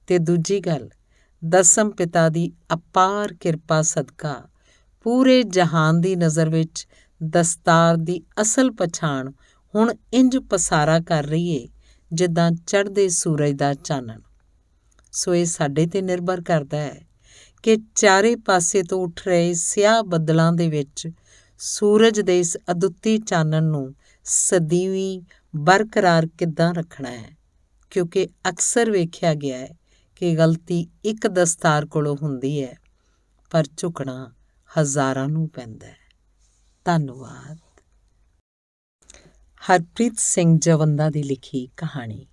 ਤੇ ਦੂਜੀ ਗੱਲ, ਦਸਮ ਪਿਤਾ ਦੀ ਅਪਾਰ ਕਿਰਪਾ ਸਦਕਾ ਪੂਰੇ ਜਹਾਨ ਦੀ ਨਜ਼ਰ ਵਿੱਚ ਦਸਤਾਰ ਦੀ ਅਸਲ ਪਛਾਣ ਹੁਣ ਇੰਜ ਪਸਾਰਾ ਕਰ ਰਹੀ ਏ ਜਿੱਦਾਂ ਚੜ੍ਹਦੇ ਸੂਰਜ ਦਾ ਚਾਨਣ। ਸੋ ਇਹ ਸਾਡੇ 'ਤੇ ਨਿਰਭਰ ਕਰਦਾ ਹੈ ਕਿ ਚਾਰੇ ਪਾਸੇ ਤੋਂ ਉੱਠ ਰਹੇ ਸਿਆਹ ਬੱਦਲਾਂ ਦੇ ਵਿੱਚ ਸੂਰਜ ਦੇ ਇਸ ਅਦੁੱਤੀ ਚਾਨਣ ਨੂੰ ਸਦੀਵੀਂ ਬਰਕਰਾਰ ਕਿੱਦਾਂ ਰੱਖਣਾ ਹੈ, ਕਿਉਂਕਿ ਅਕਸਰ ਵੇਖਿਆ ਗਿਆ ਹੈ ਕਿ ਗਲਤੀ ਇੱਕ ਦਸਤਾਰ ਕੋਲੋਂ ਹੁੰਦੀ ਹੈ ਪਰ ਝੁਕਣਾ ਹਜ਼ਾਰਾਂ ਨੂੰ ਪੈਂਦਾ ਹੈ। ਧੰਨਵਾਦ। ਹਰਪ੍ਰੀਤ ਸਿੰਘ ਜਵੰਦਾ ਦੀ ਲਿਖੀ ਕਹਾਣੀ।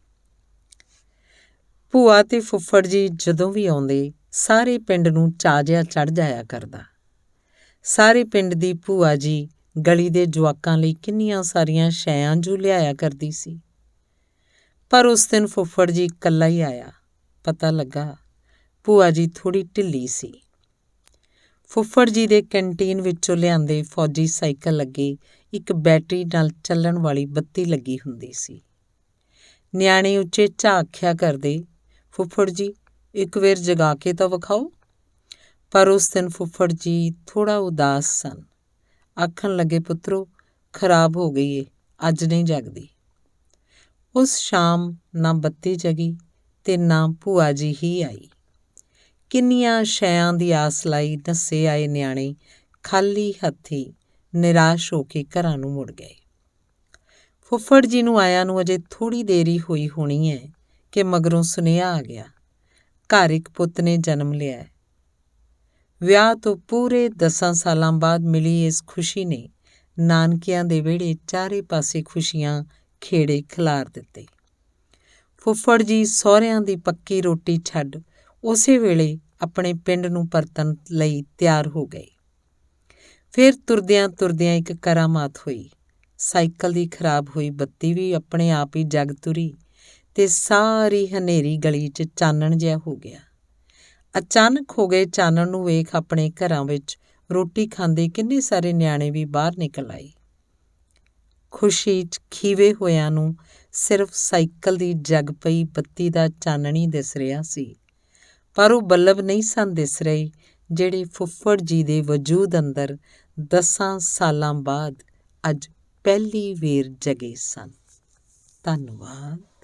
ਭੂਆ ਤੇ ਫੁੱਫੜ ਜੀ ਜਦੋਂ ਵੀ ਆਉਂਦੇ ਸਾਰੇ ਪਿੰਡ ਨੂੰ ਚਾਅ ਜਿਹਾ ਚੜ੍ਹ ਜਾਇਆ ਕਰਦਾ। ਸਾਰੇ ਪਿੰਡ ਦੀ ਭੂਆ ਜੀ ਗਲੀ ਦੇ ਜੁਆਕਾਂ ਲਈ ਕਿੰਨੀਆਂ ਸਾਰੀਆਂ ਸ਼ੈਆਂ ਜੂ ਲਿਆਇਆ ਕਰਦੀ ਸੀ। ਪਰ ਉਸ ਦਿਨ ਫੁੱਫੜ ਜੀ ਇਕੱਲਾ ਹੀ ਆਇਆ। ਪਤਾ ਲੱਗਾ ਭੂਆ ਜੀ ਥੋੜ੍ਹੀ ਢਿੱਲੀ ਸੀ। ਫੁੱਫੜ ਜੀ ਦੇ ਕੈਂਟੀਨ ਵਿੱਚੋਂ ਲਿਆਂਦੇ ਫੌਜੀ ਸਾਈਕਲ ਅੱਗੇ ਇੱਕ ਬੈਟਰੀ ਨਾਲ ਚੱਲਣ ਵਾਲੀ ਬੱਤੀ ਲੱਗੀ ਹੁੰਦੀ ਸੀ। ਨਿਆਣੇ ਉੱਚੇ ਝਾਕਿਆ ਕਰਦੇ, ਫੁੱਫੜ ਜੀ ਇੱਕ ਵੇਰ ਜਗਾ ਕੇ ਤਾਂ ਵਿਖਾਓ। ਪਰ ਉਸ ਦਿਨ ਫੁੱਫੜ ਜੀ ਥੋੜ੍ਹਾ ਉਦਾਸ ਸਨ। ਆਖਣ ਲੱਗੇ, ਪੁੱਤਰੋ, ਖਰਾਬ ਹੋ ਗਈ ਏ, ਅੱਜ ਨਹੀਂ ਜਗਦੀ। ਉਸ ਸ਼ਾਮ ਨਾ ਬੱਤੀ ਜਗੀ ਤੇ ਨਾ ਭੂਆ ਜੀ ਹੀ ਆਈ। ਕਿੰਨੀਆਂ ਸ਼ੈਆਂ ਦੀ ਆਸ ਲਾਈ ਨੱਸੇ ਆਏ ਨਿਆਣੇ ਖਾਲੀ ਹੱਥੀਂ ਨਿਰਾਸ਼ ਹੋ ਕੇ ਘਰਾਂ ਨੂੰ ਮੁੜ ਗਏ। ਫੁੱਫੜ ਜੀ ਨੂੰ ਆਇਆਂ ਨੂੰ ਅਜੇ ਥੋੜ੍ਹੀ ਦੇਰ ਹੀ ਹੋਈ ਹੋਣੀ ਹੈ ਕਿ ਮਗਰੋਂ ਸੁਨੇਹਾ ਆ ਗਿਆ, ਘਰ ਇੱਕ ਪੁੱਤ ਨੇ ਜਨਮ ਲਿਆ। ਵਿਆਹ ਤੋਂ ਪੂਰੇ 10 ਸਾਲਾਂ ਬਾਅਦ ਮਿਲੀ ਇਸ ਖੁਸ਼ੀ ਨੇ ਨਾਨਕਿਆਂ ਦੇ ਵਿਹੜੇ ਚਾਰੇ ਪਾਸੇ ਖੁਸ਼ੀਆਂ ਖੇੜੇ ਖਿਲਾਰ ਦਿੱਤੇ। ਫੁੱਫੜ ਜੀ ਸਹੁਰਿਆਂ ਦੀ ਪੱਕੀ ਰੋਟੀ ਛੱਡ ਉਸੇ ਵੇਲੇ ਆਪਣੇ ਪਿੰਡ ਨੂੰ ਪਰਤਣ ਲਈ ਤਿਆਰ ਹੋ ਗਏ। ਫਿਰ ਤੁਰਦਿਆਂ ਤੁਰਦਿਆਂ ਇੱਕ ਕਰਾਮਾਤ ਹੋਈ। ਸਾਈਕਲ ਦੀ ਖਰਾਬ ਹੋਈ ਬੱਤੀ ਵੀ ਆਪਣੇ ਆਪ ਹੀ ਜਗ ਤੁਰੀ ਤੇ ਸਾਰੀ ਹਨੇਰੀ ਗਲੀ 'ਚ ਚਾਨਣ ਜਿਹਾ ਹੋ ਗਿਆ। ਅਚਾਨਕ ਹੋ ਗਏ ਚਾਨਣ ਨੂੰ ਵੇਖ ਆਪਣੇ ਘਰਾਂ ਵਿੱਚ ਰੋਟੀ ਖਾਂਦੇ ਕਿੰਨੇ ਸਾਰੇ ਨਿਆਣੇ ਵੀ ਬਾਹਰ ਨਿਕਲ ਆਏ। ਖੁਸ਼ੀ 'ਚ ਖੀਵੇ ਹੋਇਆਂ ਨੂੰ ਸਿਰਫ ਸਾਈਕਲ ਦੀ ਜਗ ਪਈ ਬੱਤੀ ਦਾ ਚਾਨਣ ਹੀ ਦਿਸ ਰਿਹਾ ਸੀ, ਪਰ ਉਹ ਬੱਲਬ ਨਹੀਂ ਸਨ ਦਿਸ ਰਹੇ ਜਿਹੜੇ ਫੁੱਫੜ ਜੀ ਦੇ ਵਜੂਦ ਅੰਦਰ 10 ਸਾਲਾਂ ਬਾਅਦ ਅੱਜ ਪਹਿਲੀ ਵੇਰ ਜਗੇ ਸਨ। ਧੰਨਵਾਦ।